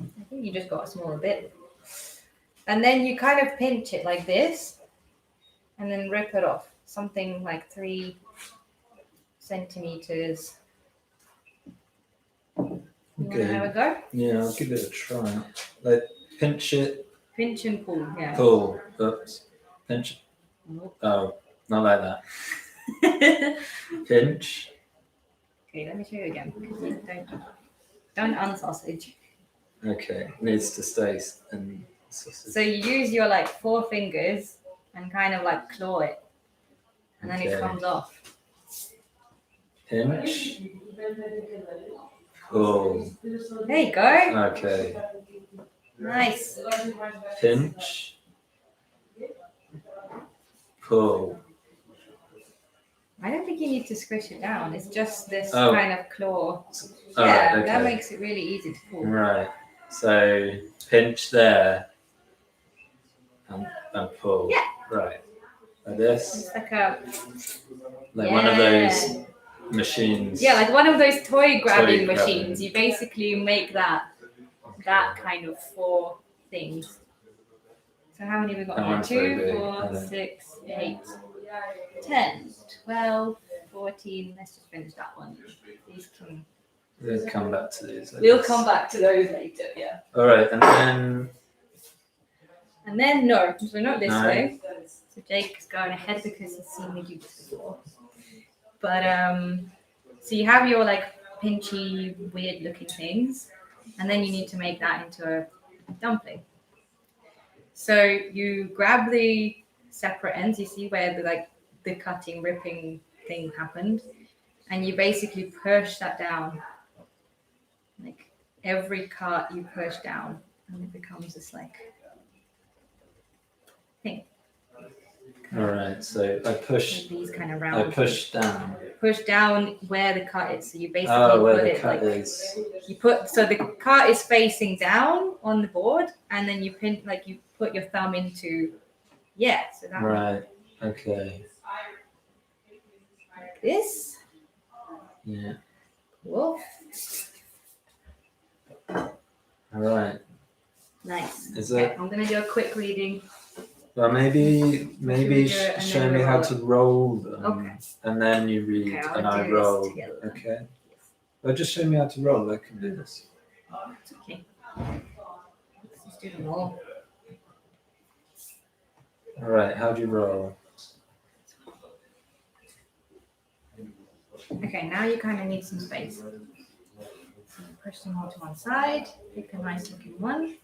I think you just got a smaller bit. And then you kind of pinch it like this and then rip it off. Something like 3 centimeters. You want to have a go? Yeah, I'll give it a try. Like pinch it. Pinch and pull, yeah. Pull. Oops. Pinch. Nope. Oh, not like that. Pinch. Okay, let me show you again. Don't unsausage. Okay. Needs to stay and sausage. So you use your like 4 fingers and kind of like claw it. And then it Okay. comes off. Pinch. Pull. There you go. Okay. Nice. Pinch. Pull. I don't think you need to squish it down. It's just this Oh. kind of claw. Oh, Yeah, okay. that makes it really easy to pull. Right. So pinch there and pull. Yeah. Right. Like this. It's like a Like one of those machines. yeah, like one of those toy grabbing Toy grabbing. machines. You basically make that kind of 4 things. So how many we got That here? one's very 2, big, 4, I think. 6, 8, 10, 12, 14. Let's just finish that one. These can. We'll come back to these. I We'll guess. come back to those later. Yeah. All right, and then no, so not this No. way. So Jake's going ahead because he's seen me do this before. But so you have your like pinchy, weird looking things, and then you need to make that into a dumpling. So you grab the separate ends. You see where the cutting, ripping thing happened, and you basically push that down. Like every cut you push down, and it becomes this like thing. all right. So I push. With these kind of I round. push down. Push down where the cut is. So you basically Oh, where put the it cut like is. you put so the cut is facing down on the board, and then you pin like you put your thumb into so that Right. Okay. like this. Yeah. Cool. All right. Nice. Is Okay, it? I'm gonna do a quick reading. Well, maybe Should we do it and show then me we how roll to roll them, Okay. and then you read Okay, I'll and do I this roll. together. Okay. Well, just show me how to roll. I can do this. It's okay. Let's just do them all. All right. How do you roll? Okay, now you kind of need some space. So you push them all to one side, pick a nice looking one,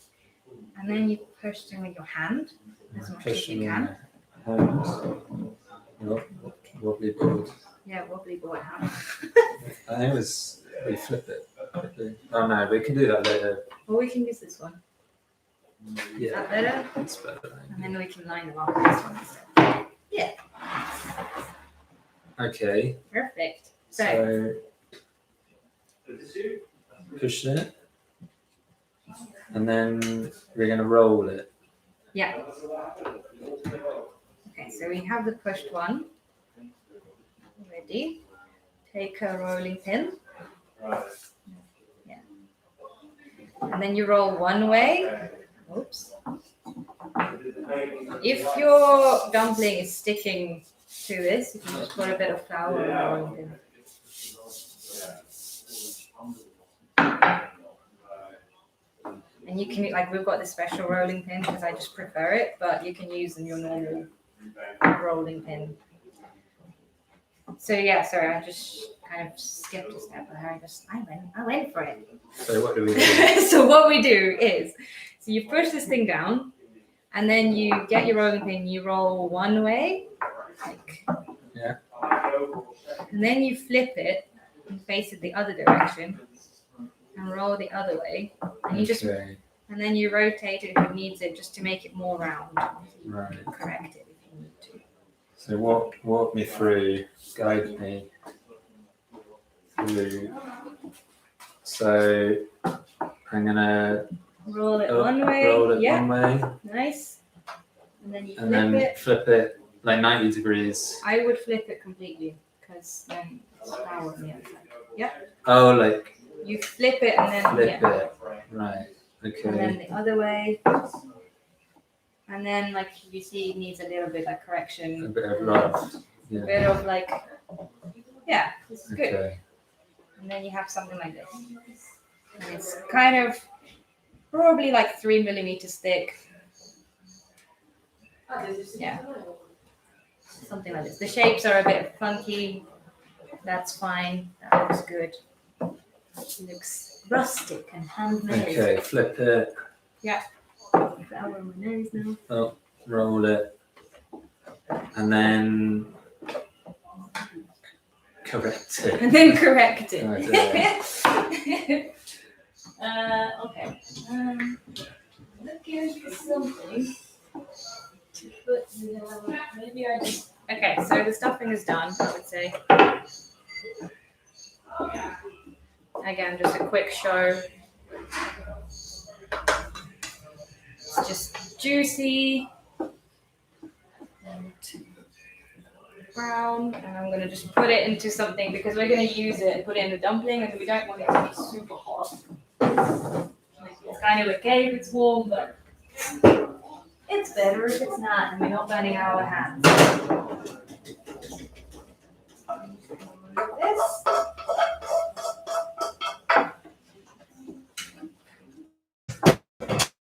and then you push them with your hand as much as you can. Hands. Wobbly board. Yeah, wobbly board hand. I think we flip it. Oh no, we can do that later. Or we can use this one. Is Yeah, that better? that's better. And then we can line them up with this one instead. Yeah, Okay. perfect. So, So push it, and then we're gonna roll it. yeah. Okay, so we have the pushed one. Ready? Take a rolling pin. Yeah. And then you roll one way. Oops. If your dumpling is sticking to this, you can just put a bit of flour on the rolling pin. And you can, like, we've got this special rolling pin because I just prefer it, but you can use your normal rolling pin. So yeah, sorry, I just kind of skipped a step there. I went for it. So what do we do? So what we do is, so you push this thing down, and then you get your rolling pin. You roll one way, like, Yeah. And then you flip it and face it the other direction and roll the other way. And you just Okay. and then you rotate it if it needs it, just to make it more round. Right. Correct it if you need to. So walk me through, guide me through. So I'm gonna Roll it one way. roll it Yeah. one way, Nice. And then you and flip then it. flip it like 90 degrees. I would flip it completely because then it's flour on the outside. Oh, like You flip it and then flip yeah. it. Right. And then Okay. the other way. And then like you see it needs a little bit like A correction. bit of love. A Yeah. bit of like this is good. Okay. And then you have something like this. And it's kind of probably like 3 millimeters thick. Yeah. Something like this. The shapes are a bit funky. That's fine. That looks good. It looks rustic and handmade. Okay. Flip it. Flour on my nose now. Oh, roll it, and then correct it. And then correct it. Okay. Okay. Looking for something to put maybe I just. Okay, so the stuffing is done, I would say. Again, just a quick show. It's just juicy and brown, and I'm gonna just put it into something because we're gonna use it, put it in the dumpling, and we don't want it to be super hot. It's kind of okay if it's warm, but it's better if it's not, and we're not burning our hands. Like this.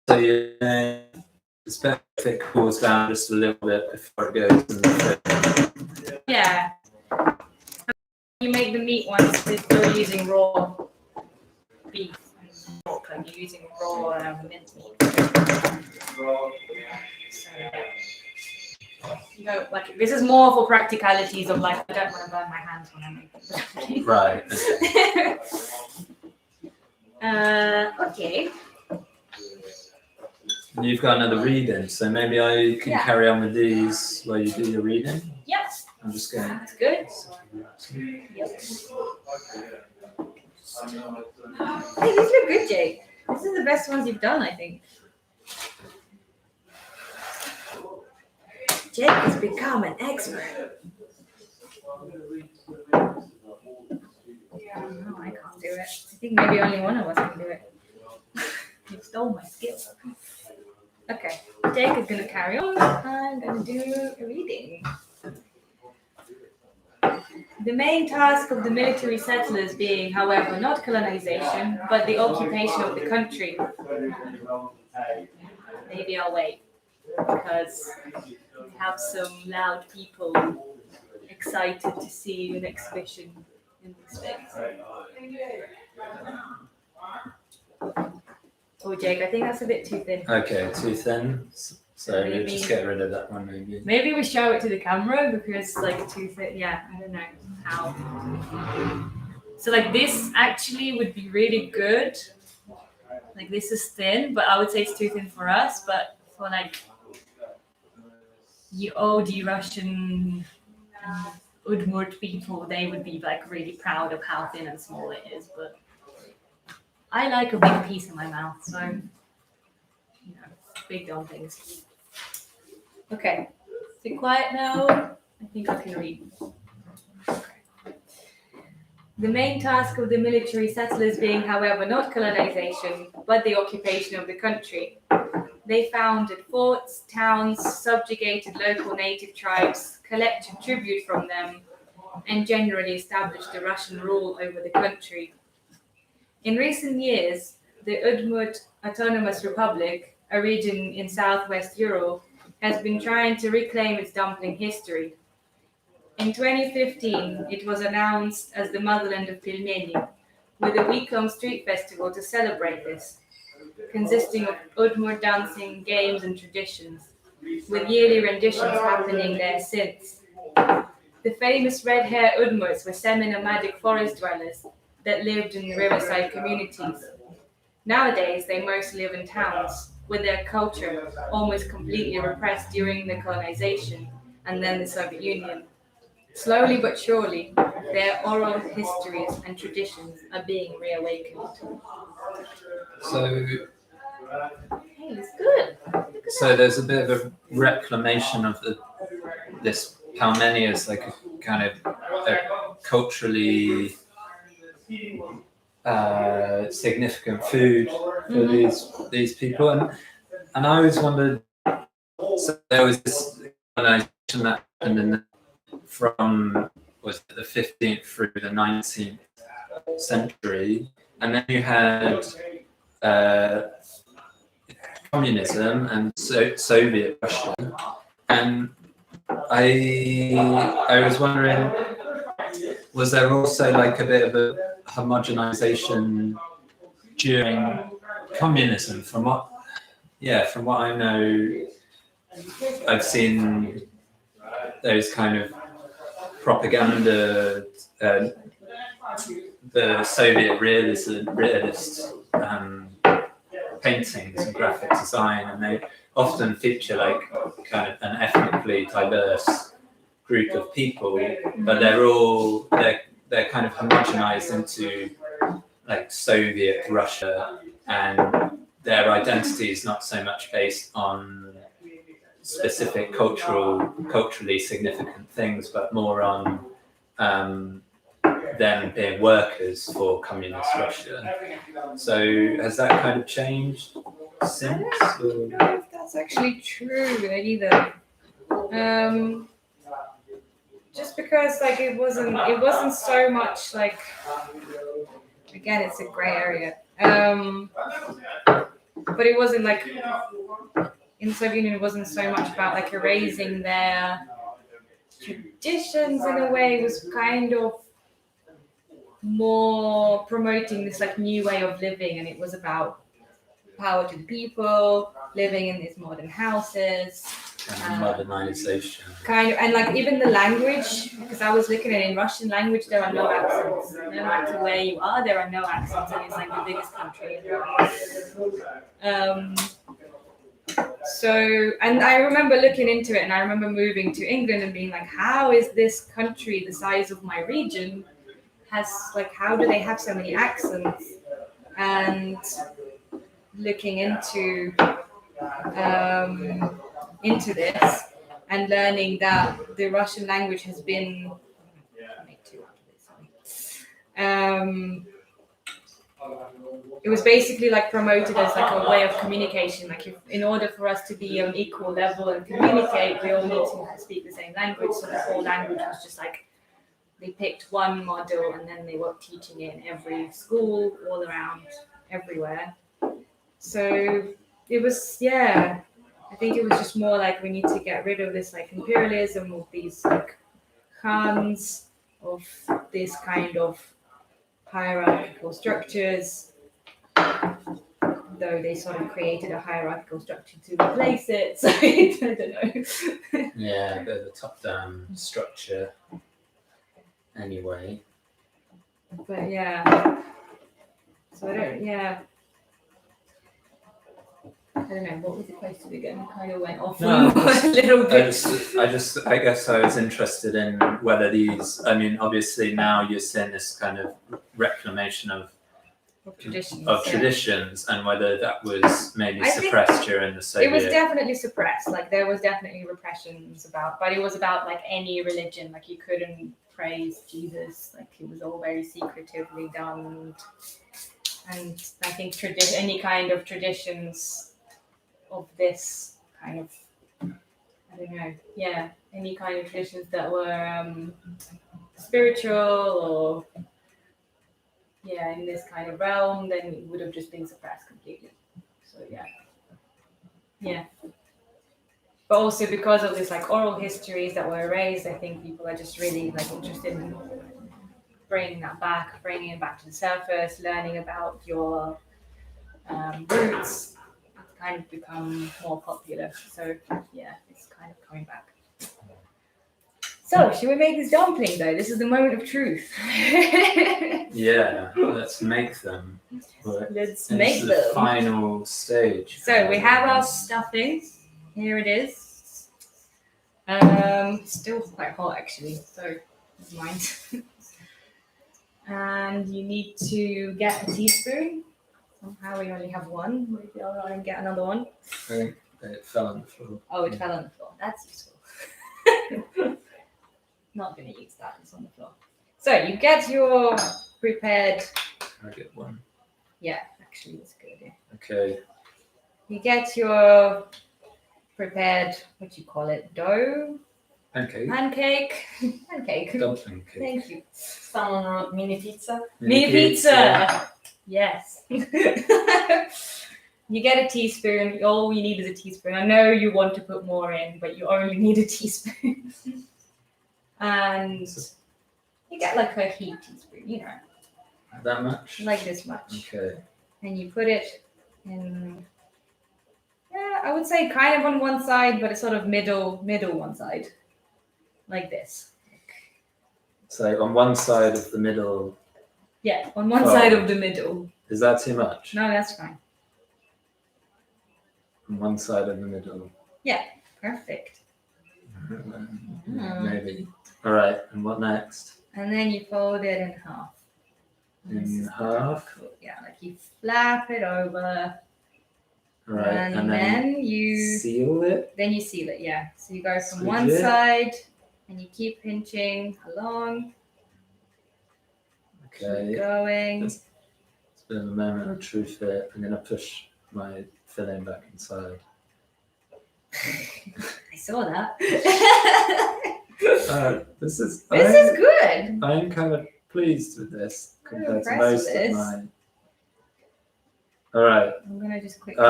So it's better if it cools down just a little bit before it goes in the fridge. Yeah. You make the meat once you're still using raw beef and pork, like you're using raw minced meat. So, yeah. You know, like this is more for practicalities of like I don't want to burn my hands when I make it. Right. Okay. And you've got another reading, so maybe I can Yeah. carry on with these while you do your reading. Yep. I'm just going. That's good. Yep. Hey, these look good, Jake. This is the best ones you've done, I think. Jake has become an expert. No, I can't do it. I think maybe only one of us can do it. You stole my skill. Okay, Jake is going to carry on. I'm going to do a reading. The main task of the military settlers being, however, not colonization, but the occupation of the country. Maybe I'll wait, because we have some loud people excited to see an exhibition in the space. Oh, Jake, I think that's a bit too thin. Okay, too thin. So we'll Maybe. just get rid of that one, maybe. Maybe we show it to the camera because, like, too thin. Yeah, I don't know how. So, like, this actually would be really good. Like, this is thin, but I would say it's too thin for us. But for, like, the OD Russian Udmurt people, they would be, like, really proud of how thin and small it is. But I like a big piece in my mouth, so, you know, big dumplings. Okay, sit quiet now. I think I can read. Okay. The main task of the military settlers being, however, not colonization, but the occupation of the country. They founded forts, towns, subjugated local native tribes, collected tribute from them, and generally established the Russian rule over the country. In recent years, the Udmurt Autonomous Republic, a region in southwest Europe, has been trying to reclaim its dumpling history. In 2015, it was announced as the motherland of Pelmeni, with a week-long street festival to celebrate this, consisting of Udmurt dancing, games and traditions, with yearly renditions happening there since. The famous red-haired Udmurts were semi-nomadic forest dwellers that lived in riverside communities. Nowadays, they mostly live in towns, with their culture almost completely repressed during the colonization and then the Soviet Union. Slowly but surely, their oral histories and traditions are being reawakened. So, Hey, it's good. so there's a bit of a reclamation of this Pelmeni as like a kind of a culturally significant food for these people, and I always wondered. So there was this colonization that happened from was it the 15th through the 19th century, and then you had communism and Soviet Russia, and I was wondering, was there also like a bit of a homogenization during communism? From what I know, I've seen those kind of propaganda, the Soviet realist paintings and graphic design, and they often feature like kind of an ethnically diverse group of people, but they're kind of homogenized into like Soviet Russia, and their identity is not so much based on specific culturally significant things, but more on them being workers for communist Russia. So has that kind of changed since? I don't know if that's actually true either. Just because like it wasn't so much like, again, it's a gray area. But it wasn't like in the Soviet Union, it wasn't so much about like erasing their traditions in a way. It was kind of more promoting this like new way of living, and it was about power to the people, living in these modern houses. Modernization. Kind of, and like even the language, because I was looking at it in Russian language, there are no accents. No matter where you are, there are no accents, and it's like the biggest country in the world. So, and I remember looking into it, and I remember moving to England and being like, how is this country the size of my region? How do they have so many accents? And looking into this and learning that the Russian language has been it was basically like promoted as like a way of communication. Like in order for us to be on equal level and communicate, we all need to speak the same language. So the whole language was just like they picked one model and then they were teaching it in every school all around everywhere. So it was, I think it was just more like we need to get rid of this like imperialism of these like khans, of this kind of hierarchical structures, though they sort of created a hierarchical structure to replace it. So I don't know. Yeah, a bit of a top-down structure anyway. But yeah. So I don't know, what was the question again? Kind of went off a little bit. I guess I was interested in whether these, I mean, obviously now you're seeing this kind of reclamation of traditions, and whether that was maybe suppressed during the Soviet. It was definitely suppressed. Like there was definitely repressions but it was about like any religion. Like you couldn't praise Jesus. Like it was all very secretively done. And I think any kind of traditions of this kind of, I don't know, any kind of traditions that were spiritual or in this kind of realm, then it would have just been suppressed completely. So but also because of this like oral histories that were erased, I think people are just really like interested in bringing it back to the surface, learning about your roots. It's kind of become more popular. So it's kind of coming back. So, should we make this dumpling though? This is the moment of truth. Yeah, let's make them. Let's It's make the them. final stage. So we have our stuffing. Here it is. Still quite hot actually, so never mind. And you need to get a teaspoon. Somehow we only have one. Maybe I'll try and get another one. I think it fell on the floor. Oh, it fell on the floor. That's useful. Not going to use that. It's on the floor. So you get your prepared. I get one. Yeah, actually, that's a good idea. Okay. You get your prepared, what do you call it? Dough? Pancake. Pancake. Dumpling cake. Thank you. Someone wrote mini pizza. Mini pizza. Yes. You get a teaspoon. All you need is a teaspoon. I know you want to put more in, but you only need a teaspoon. And you get like a heat teaspoon, you know. That much? Like this much. Okay. And you put it in, yeah, I would say kind of on one side, but it's sort of middle one side. Like this. So on one side of the middle. Yeah, on one side of the middle. Is that too much? No, that's fine. On one side of the middle. Yeah, perfect. Maybe. All right. And what next? And then you fold it in half. In half? Cool. Yeah, like you flap it over. All right. And then you seal it? Then you seal it, yeah. So you go from Switch one it. side and you keep pinching along. Okay. Keep going. It's been a moment of truth here. I'm going to push my filling back inside. I saw that. This is good. I'm kind of pleased with this compared to impressed most with of this. mine. All right. I'm gonna just quickly.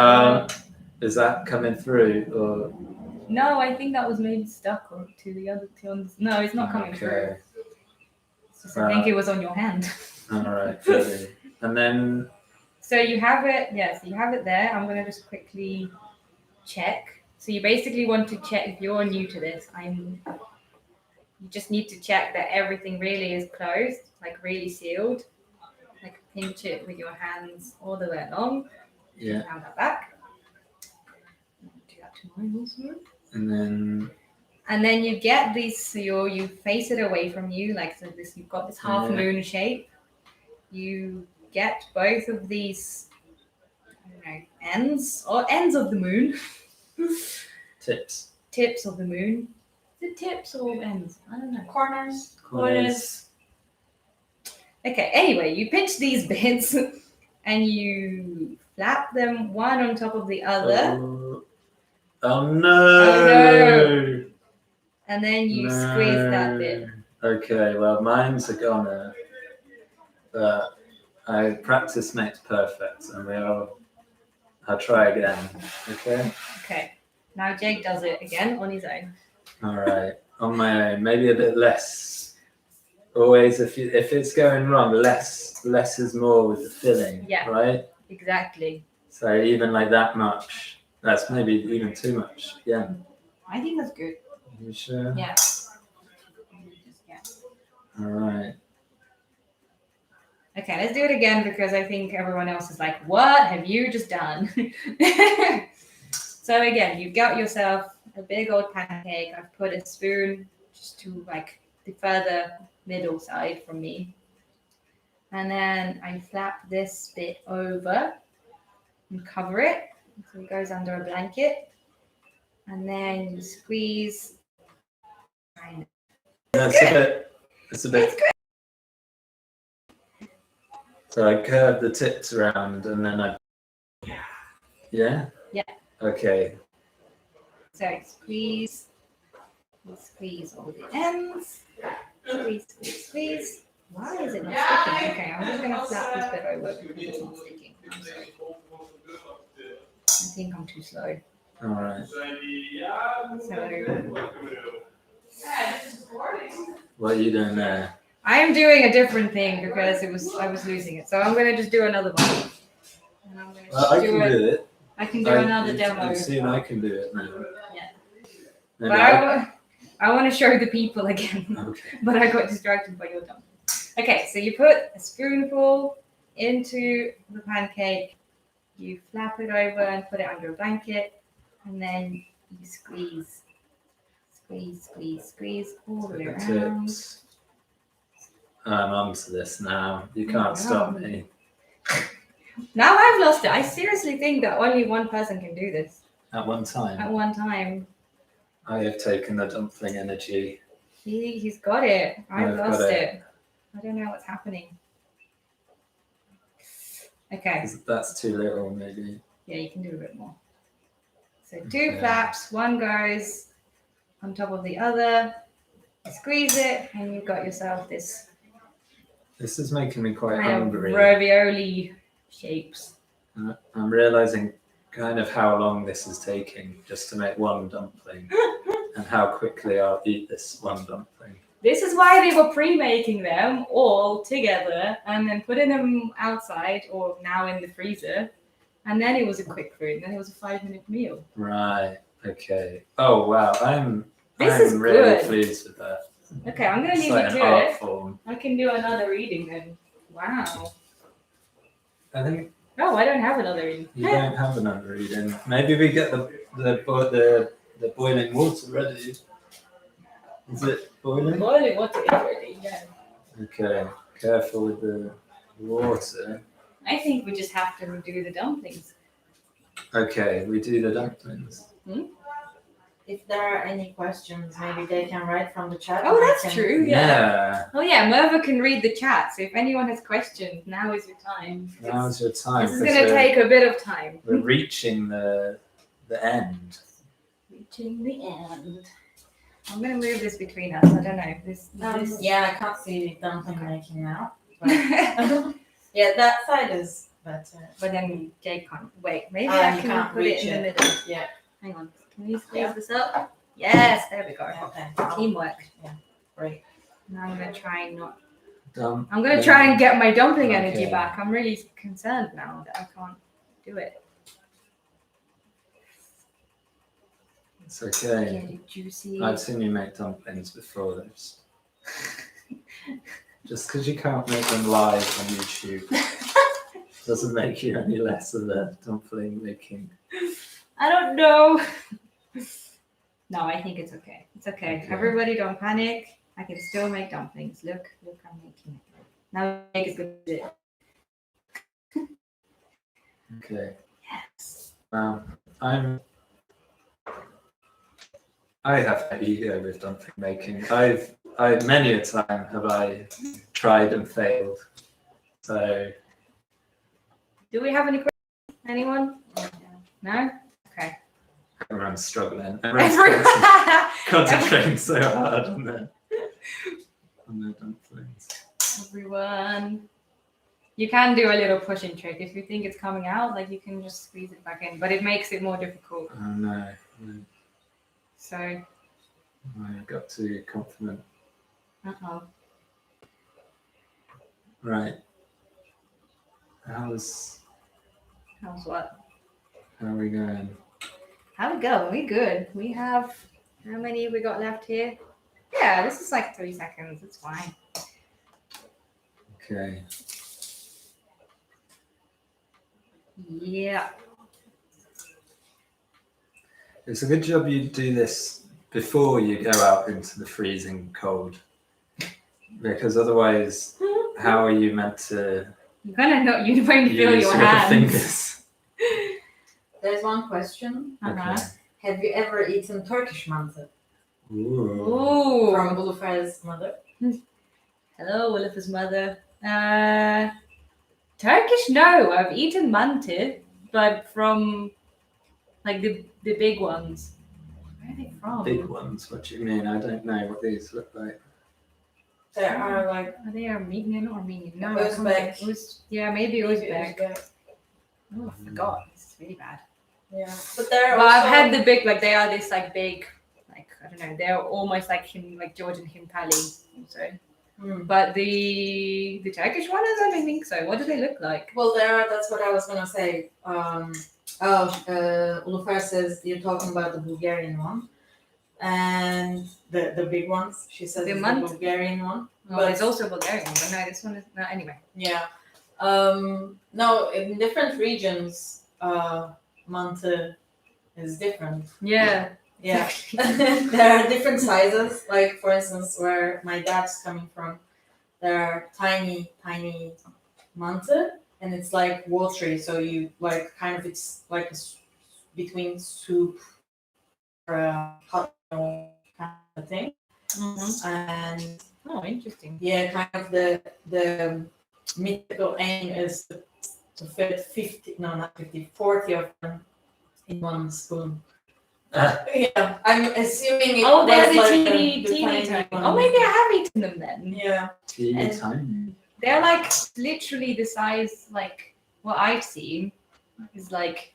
Is that coming through or? No, I think that was maybe stuck to the other two. No, it's not coming through. It's just, I think it was on your hand. All right. Ready. And then. So you have it. Yes, you have it there. I'm gonna just quickly check. So you basically want to check if you're new to this. You just need to check that everything really is closed, like really sealed. Like pinch it with your hands all the way along. Yeah. Round that back. Do that to mine also. And then you get these. So you face it away from you, like so. This you've got this half moon shape. You get both of these, I don't know, ends of the moon. Tips of the moon. The tips or ends? I don't know. Corners. Okay, anyway, you pinch these bits and you flap them one on top of the other. Oh no! And then you squeeze that bit. Okay, well, mine's a goner. But practice makes perfect, and I'll try again. Okay? Okay. Now Jake does it again on his own. All right, on my own, maybe a bit less. Always, if it's going wrong, less is more with the filling. Yeah. Right. Exactly. So even like that much, that's maybe even too much. Yeah. I think that's good. You sure? Yeah. All right. Okay, let's do it again because I think everyone else is like, "What have you just done?" So again, you got yourself a big old pancake. I've put a spoon just to like the further middle side from me. And then I flap this bit over and cover it. So it goes under a blanket. And then you squeeze. It's a bit. So I curve the tips around and then I. Yeah? Yeah. Okay. So squeeze all the ends. Squeeze. Why is it not sticking? Okay, I'm just gonna flap this bit over because it's not sticking. I'm sorry. I think I'm too slow. All right. What are you doing there? I am doing a different thing because I was losing it. So I'm gonna just do another one. And I'm gonna I can do it. I can do another demo. I've seen I can do it now. Yeah. Maybe But I want to show the people again, Okay. but I got distracted by your dumpling. Okay, so you put a spoonful into the pancake, you flap it over and put it under a blanket, and then you squeeze all the way around. Tips. I'm onto this now. You can't stop me. Now I've lost it. I seriously think that only one person can do this At one time, at one time. I have taken the dumpling energy. He's got it. I've I've lost got it. I don't know what's happening. Okay. That's too little, maybe. Yeah, you can do a bit more. So 2 flaps, one goes on top of the other. Squeeze it, and you've got yourself this This is making me quite kind of hungry. ravioli shapes. I'm realizing kind of how long this is taking just to make one dumpling and how quickly I'll eat this one dumpling. This is why they were pre-making them all together and then putting them outside or now in the freezer. And then it was a quick food. Then it was a 5-minute meal. Right. Okay. Oh wow. I'm This is really good. pleased with that. Okay, I'm gonna It's leave like you an to art it. form. I can do another reading then. Wow. I think Oh, I don't have another reading. you don't have another reading. Maybe we get the boiling water ready. Is it boiling? Boiling water is ready, yeah. Okay. Careful with the water. I think we just have to do the dumplings. Okay, we do the dumplings. If there are any questions, maybe they can write from the chat. Oh, and I that's can- true, yeah. Oh yeah, Merve can read the chat, so if anyone has questions, now is your time. Now's your time. This is 'cause going to take a bit of time. We're reaching the end. Reaching the end. I'm going to move this between us. I don't know. This. Yeah, I can't see dumpling making now. But yeah, that side is better. But then Jake can't. Wait, maybe Ah, I you can can't put it reach in the it. middle. Yeah. Hang on. Can you squeeze Yeah. this up? Yes, there we go. Okay. Teamwork. Great. Now I'm going to try and not. Done. I'm going to try and get my dumpling energy Okay. back. I'm really concerned now that I can't do it. It's okay. Get it juicy. I've seen you make dumplings before this. Just because you can't make them live on YouTube doesn't make you any less of a dumpling making. I don't know. No, I think it's okay. It's okay. Okay. Everybody don't panic. I can still make dumplings. Look, I'm making it. Now Jake is going to do it. Okay. Yes. I have no ego with dumpling making. I many a time have I tried and failed. So Do we have any questions? Anyone? No? Okay. everyone's struggling. Everyone's concentrating so hard on their dumplings. Everyone. You can do a little pushing trick. If you think it's coming out, like you can just squeeze it back in, but it makes it more difficult. Oh no. So, I got too confident. uh-oh. Right. How's what? how are we going? How we go? We good. We have, how many we got left here? Yeah, this is like 3 seconds. It's fine. Okay. Yeah. It's a good job you do this before you go out into the freezing cold. Because otherwise, how are you meant to You're gonna know, you're going to feel use your your hands. fingers? There's one question. Uh-huh. Have you ever eaten Turkish mantı? Ooh. Ooh. From Ulufer's mother. Hello, Ulufer's mother. Turkish, no. I've eaten mantı, but from like the big ones. Where are they from? Big ones? What do you mean? I don't know what these look like. There are like Are they Armenian or Armenian? No, Uzbek. Yeah, maybe Uzbek. Uzbek. Oh, I forgot. This is really bad. Yeah, but there are Well, also I've had the big, like they are this like big, like I don't know, they're almost like Georgian himpali. So, but the Turkish one, I don't think so. What do they look like? Well, there are. That's what I was gonna say. Ulufer says you're talking about the Bulgarian one. and the big ones. She says The it's mant- the Bulgarian one. Well, there's also Bulgarian, but no, this one is no. Anyway, Yeah. No, in different regions, mante is different. yeah, Yeah. There are different sizes. Like for instance, where my dad's coming from, there are tiny mante, and it's like watery. So you like kind of it's like between soup or hot kind of thing. And Oh, interesting. yeah, kind of the mythical aim is to fit 40 of them in one spoon. Yeah, I'm assuming it Oh, they're was the like teeny tiny tiny. one. Oh, maybe I have eaten them then. Yeah. Teeny And- tiny. They're like literally the size, like what I've seen is like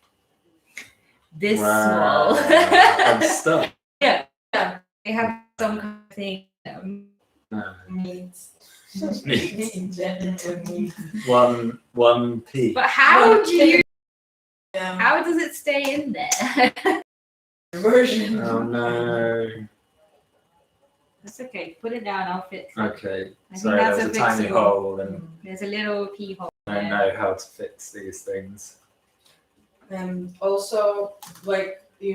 this Wow. small. And stuff. Yeah, they have some kind of thing. No. Meat. Meat. In general, meat. One pea. But how do you? Yeah. How does it stay in there? Version. Oh no. That's okay. Put it down. I'll fix it. Okay. I think Sorry, there that's was a a tiny fixable. hole and There's a little pea hole. I don't know how to fix these things. Also, like the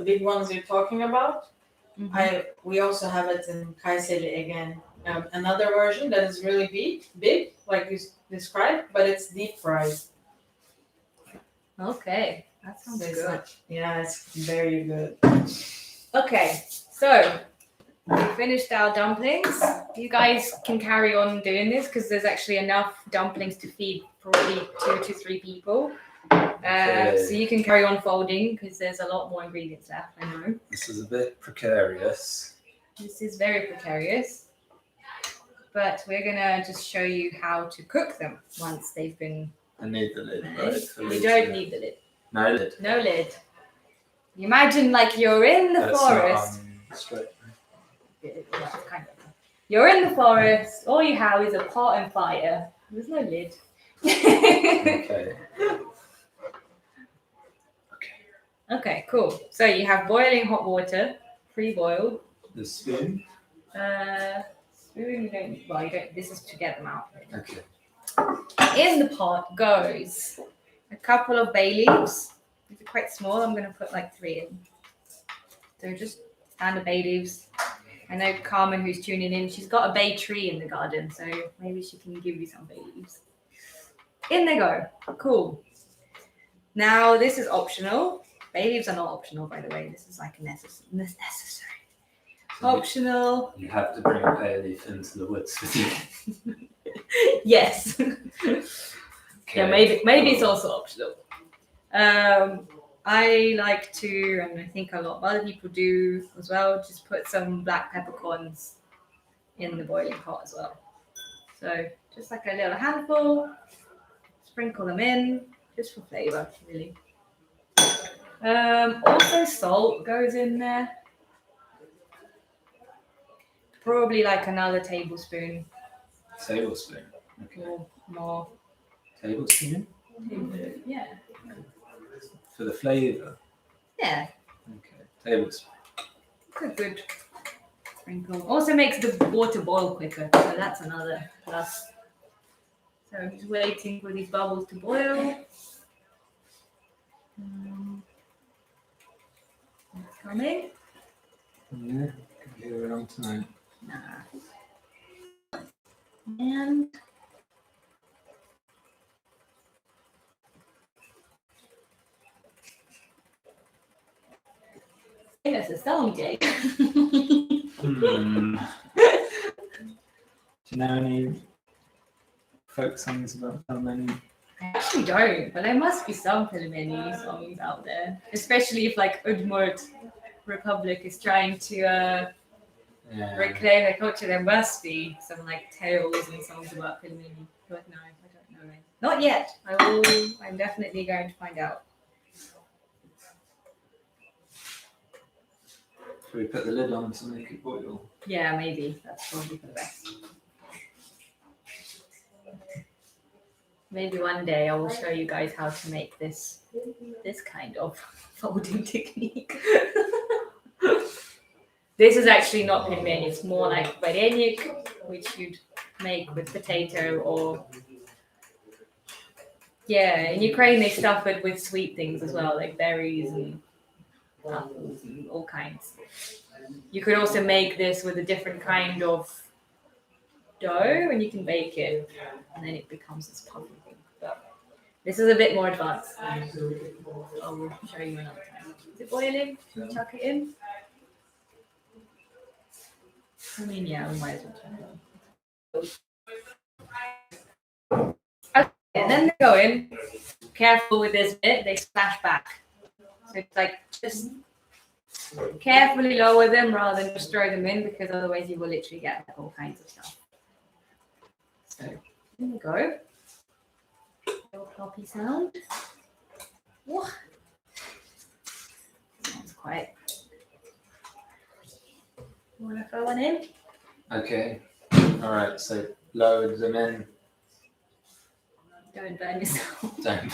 big ones you're talking about. Mhm. We also have it in Kayseri again. Another version that is really big, like you described, but it's deep fried. Okay, that sounds So it's good. not- yeah, it's very good. Okay, so we finished our dumplings. You guys can carry on doing this because there's actually enough dumplings to feed probably 2 to 3 people. So you can carry on folding because there's a lot more ingredients left, I know. This is a bit precarious. This is very precarious. But we're gonna just show you how to cook them once they've been I need the lid, made. right? for You me don't to- need the lid. No lid. No lid. Imagine like you're in the That's forest. not straight. Yeah, kind of. You're in the forest. All you have is a pot and fire. There's no lid. Okay. Okay, cool. So you have boiling hot water, pre-boiled. The spoon. Spoon, you don't. Well, you don't. This is to get them out. Okay. In the pot goes a couple of bay leaves. These are quite small. I'm gonna put like 3 in. So just standard bay leaves. I know Carmen, who's tuning in, she's got a bay tree in the garden, so maybe she can give you some bay leaves. In they go. Cool. Now this is optional. Bay leaves are not optional, by the way. This is like a necessary. So Optional. you have to bring a bay leaf into the woods with you. Yes. Yeah, maybe it's also optional. I like to, and I think a lot of other people do as well, just put some black peppercorns in the boiling pot as well. So just like a little handful, sprinkle them in, just for flavour, really. Also salt goes in there. Probably like another tablespoon Tablespoon. Okay. or more. Tablespoon Yeah. for the flavour. Yeah. Okay. Tablespoon. Good sprinkle. Also makes the water boil quicker, so that's another plus. So I'm just waiting for these bubbles to boil. It's coming. Yeah. Could be around tonight. Nah. And yes, it's telling me. Hmm. Do you know any folk songs about Pelmeni? I actually don't, but there must be some Pelmeni songs out there, especially if like Udmurt Republic is trying to reclaim their culture. There must be some like tales and songs about Pelmeni, but no, I don't know. Not yet. I'm definitely going to find out. Should we put the lid on to make it boil? Yeah, maybe that's probably for the best. Maybe one day I will show you guys how to make this kind of folding technique. This is actually not pelmeni, it's more like varenik, which you'd make with potato or... Yeah, in Ukraine they stuff it with sweet things as well, like berries and apples and all kinds. You could also make this with a different kind of dough and you can bake it and then it becomes this puffy thing. But this is a bit more advanced. I will show you another time. Is it boiling? Should we chuck it in? I mean, yeah, we might as well chuck it in. Okay, and then they go in. Careful with this bit, they splash back. So it's like just carefully lower them rather than just throw them in because otherwise you will literally get all kinds of stuff. So here we go. Little ploppy sound. Whoa. Sounds quite. You want to throw one in? Okay. All right. So load them in. Don't burn yourself. Don't.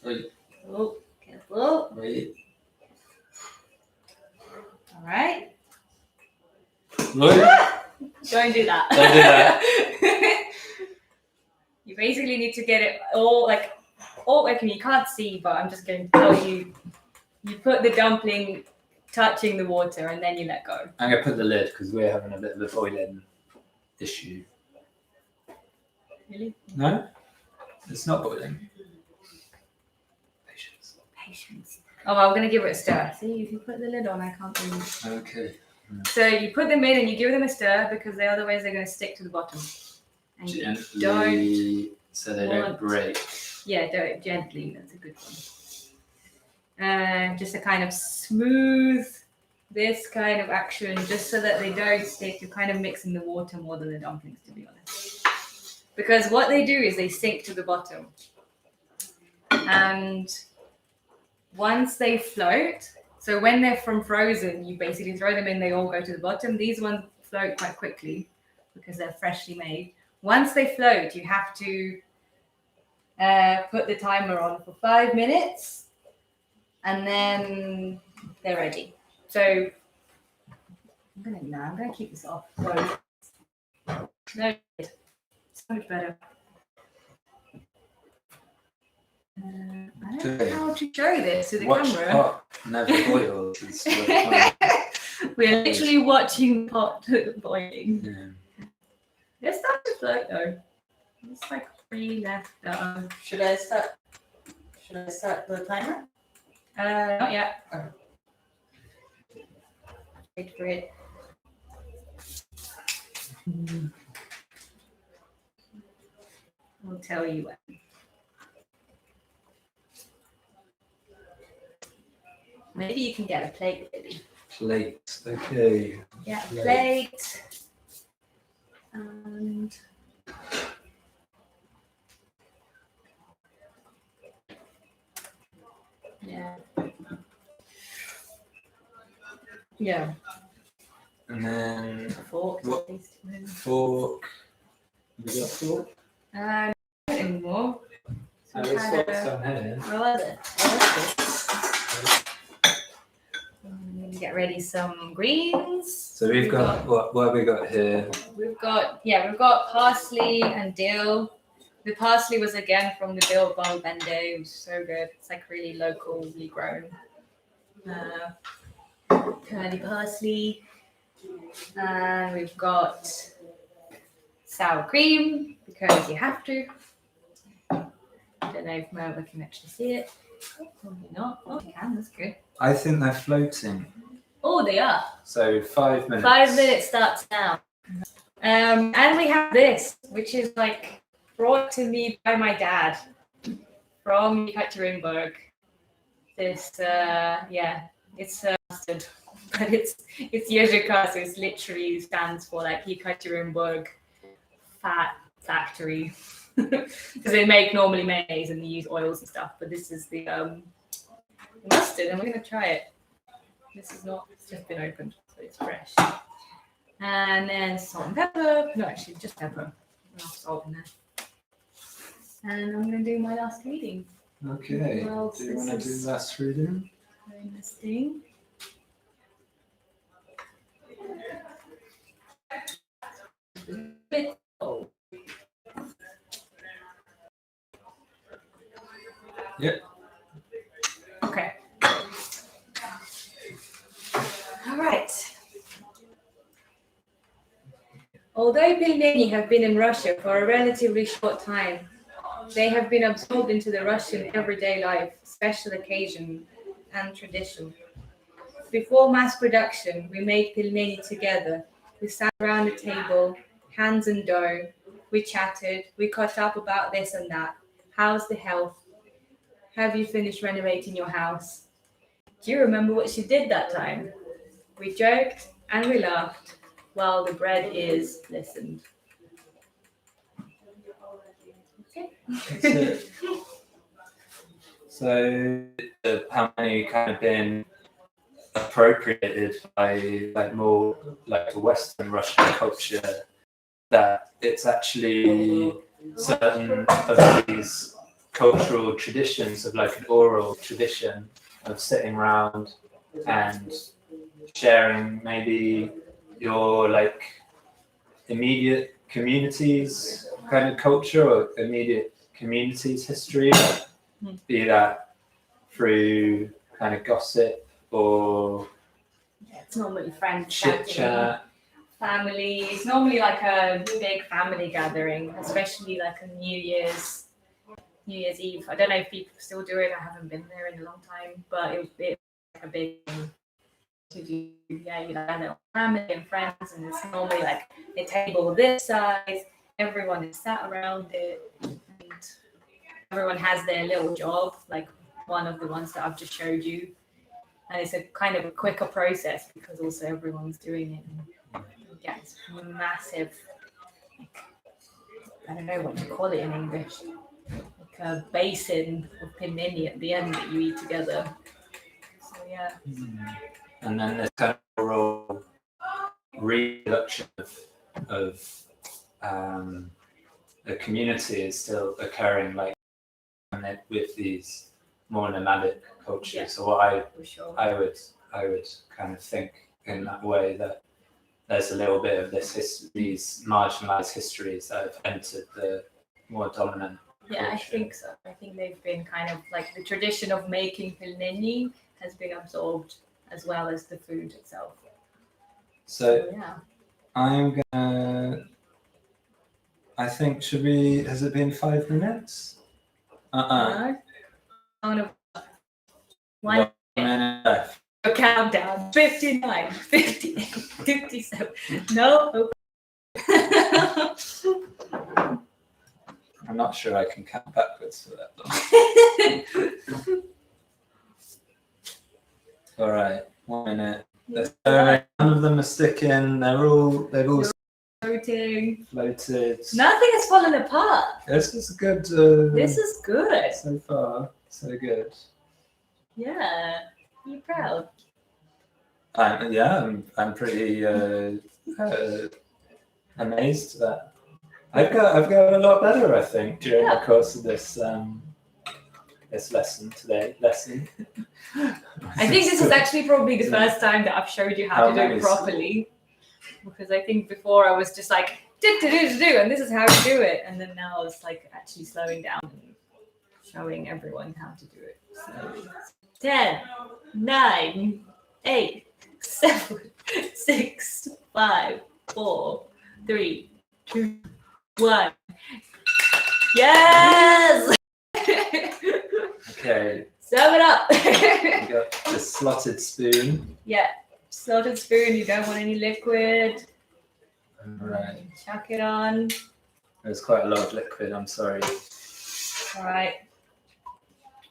Wait. Oh, careful. Wait. All right. Look. Don't do that. Don't do that. You basically need to get it all like, okay, you can't see, but I'm just going to tell you. You put the dumpling touching the water and then you let go. I'm gonna put the lid because we're having a bit of a boiling issue. Really? No, it's not boiling. Patience. Patience. Oh, well, I'm going to give it a stir. See, if you put the lid on, I can't really. Okay. So you put them in and you give them a stir because otherwise they're going to stick to the bottom. And you Gently, don't. so they don't want- break. Yeah, do it gently. That's a good one. Just a kind of smooth this kind of action, just so that they don't stick. You're kind of mixing the water more than the dumplings, to be honest. Because what they do is they sink to the bottom. And once they float, so when they're from frozen, you basically throw them in, they all go to the bottom. These ones float quite quickly because they're freshly made. Once they float, you have to put the timer on for 5 minutes and then they're ready. So I'm gonna keep this off. So, no, it's so much better. I don't know how to show this to the Watch camera. pot never boils. Is what I'm- We're literally watching the pot boiling. yeah. It's starting to float though. It's like 3 left. Should I start the timer? Not yet. Okay. Wait for it. I'll tell you when. Maybe you can get a plate ready. Plate. Okay. Yeah, a Plate. plate. And yeah. Yeah. And then A fork. What? At least. fork. Have you got fork? Not anymore. So we There's had forks a- down here. Where was it? Get ready some greens. So we've got what have we got here? We've got parsley and dill. The parsley was again from the Bill Bende. It was so good. It's like really locally grown. Curly parsley. And we've got sour cream because you have to. I don't know if Merve can actually see it. Probably not. Oh, you can. That's good. I think they're floating. Oh, they are. So 5 minutes. 5 minutes starts now. And we have this, which is like brought to me by my dad from Yekaterinburg. This, it's mustard, but it's Yezhika, so it's literally stands for like Yekaterinburg Fat Factory. Because they make normally mayonnaise and they use oils and stuff, but this is the mustard, and we're gonna try it. This is not, it's just been opened, so it's fresh. And then salt and pepper. No, actually, just pepper. No salt in there. And I'm going to do my last reading. Okay. Well, Do you want to do last reading? Very interesting. Yep. Okay. All right. Although Pelmeni have been in Russia for a relatively short time, they have been absorbed into the Russian everyday life, special occasion, and tradition. Before mass production, we made Pelmeni together. We sat around a table, hands in dough. We chatted. We caught up about this and that. How's the health? Have you finished renovating your house? Do you remember what she did that time? We joked and we laughed while the bread is listened. Okay. That's it. So the Pelmeni kind of been appropriated by like more like the Western Russian culture, that it's actually certain of these cultural traditions of like an oral tradition of sitting around and sharing maybe your like immediate communities kind of culture or immediate communities history, be that through kind of gossip or It's normally friends, chit chat. family. It's normally like a big family gathering, especially like a New Year's Eve. I don't know if people still do it. I haven't been there in a long time, but it's like a big thing to do. Yeah, you know, family and friends, and it's normally like a table this size. Everyone is sat around it, and everyone has their little job, like one of the ones that I've just showed you. And it's a kind of a quicker process because also everyone's doing it. And yeah, it's massive. Like, I don't know what to call it in English. Like a basin of pelmeni at the end that you eat together. So yeah. And then there's kind of a raw reproduction of the community is still occurring, like with these more nomadic cultures. Yeah, so what for sure. I would kind of think in that way, that there's a little bit of these marginalized histories that have entered the more dominant Yeah, I culture. think so. I think they've been kind of like the tradition of making pelmeni has been absorbed as well as the food itself. So yeah. I'm gonna, I think, has it been 5 minutes? No? On a 1 minute left. a countdown. 59, 58, 57. No. I'm not sure I can count backwards for that long. All right, 1 minute. None of them are sticking. They've all Floating. floated. Nothing has fallen apart. This is good. This is good. So far, so good. Yeah. Are you proud? I'm pretty amazed that I've got a lot better, I think, during the course of this this lesson today. I think this is actually probably the first time that I've showed you how to do it properly. Because I think before I was just like, do, and this is how you do it. And then now it's like actually slowing down and showing everyone how to do it. So 10, 9, 8, 7, 6, 5, 4, 3, 2, 1. Yes! Okay. Serve it up. You got the slotted spoon. Yeah, slotted spoon. You don't want any liquid. Right. Chuck it on. There's quite a lot of liquid. I'm sorry. All right.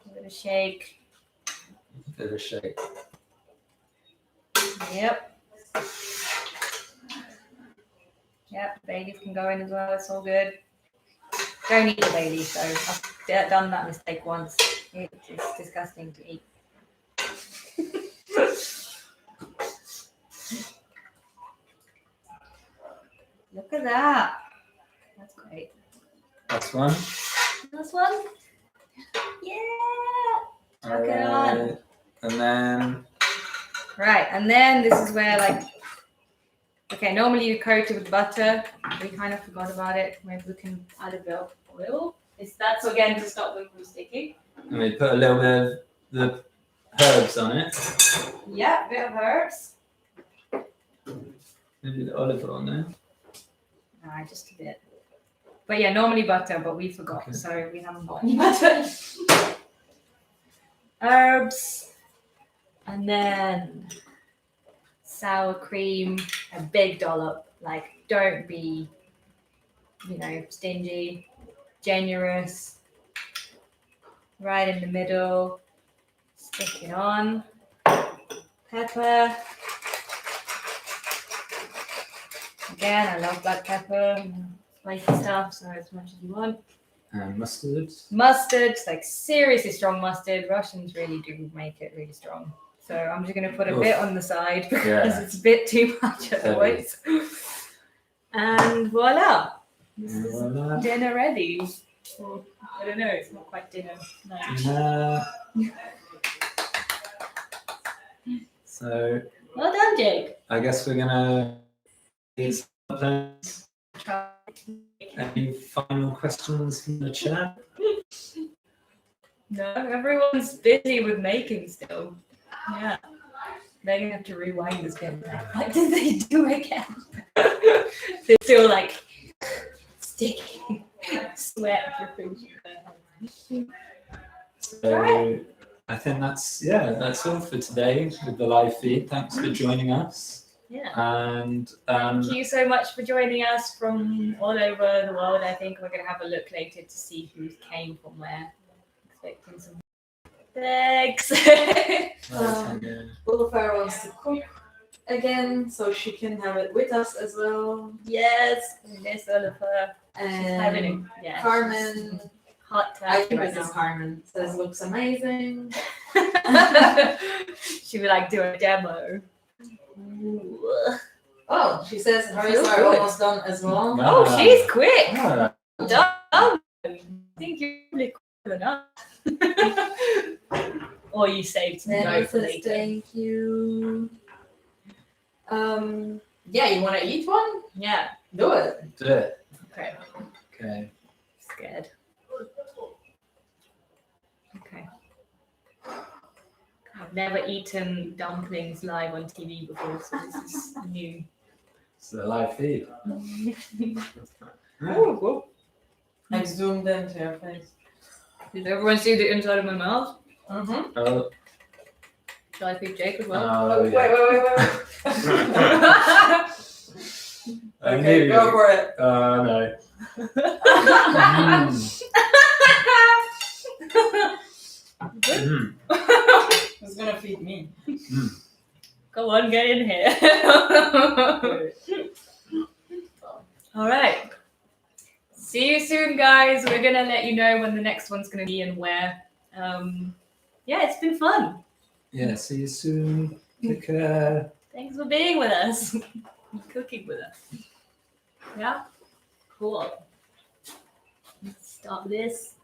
Give it a shake. Bit of a shake. Yep. Yep. Bay leaf can go in as well. It's all good. Don't eat the bay leaf though. I've done that mistake once. It's disgusting to eat. Look at that. That's great. That's one. Last one. Yeah. Okay, on. And then Right, and then this is where like, okay, normally you coat it with butter. We kind of forgot about it. Maybe we can add a bit of oil. That's again to stop them from sticking. and we put a little bit of the herbs on it. Yeah, a bit of herbs. Maybe the olive oil, no? Nah, just a bit. But yeah, normally butter, but we forgot, Okay. so we haven't got any butter. Herbs, and then sour cream, a big dollop. Like, don't be, stingy, generous. Right in the middle. Stick it on. Pepper. Again, I love black pepper, spicy stuff, so as much as you want. And mustard. Mustard, like seriously strong mustard. Russians really do make it really strong. So I'm just going to put a bit on the side because it's a bit too much otherwise. And voila. This is dinner ready. Or, I don't know, it's not quite dinner. No. So Well done, Jake. I guess we're gonna use something. Try. Any final questions from the chat? No, everyone's busy with making still. Yeah. They're gonna have to rewind this bit. What did they do again? They're still like sticking sweat dripping. So I think that's all for today with the live feed. Thanks for joining us. Yeah. And Thank you so much for joining us from all over the world. I think we're gonna have a look later to see who came from where. Expecting some. Thanks. Ulufer wants to cook again, so she can have it with us as well. Yes, Miss Ulufer. And Carmen, Hot tub. I think this is Carmen, says looks amazing. She would like do a demo. Ooh. Oh, she says hers Feels are good. almost done as well. Oh, she's quick. Ah, Done. I think you're really quick enough. Or you saved some Then dough it for says later. thank you. Yeah, you want to eat one? Yeah. Do it. do it. Okay. Okay. Scared. Okay. I've never eaten dumplings live on TV before, so this is new. It's the live feed. Oh, I zoomed into your face. did everyone see the inside of my mouth? Mm-hmm. Oh, Shall I feed Jake as well? Wait. I knew Okay, you- go for it. Oh no. Mm. Who's gonna feed me? Go on, get in here. All right. See you soon, guys. We're gonna let you know when the next one's gonna be and where. Yeah, it's been fun. Yeah, see you soon. Take care. Thanks for being with us, cooking with us. Yeah, cool. Let's stop this.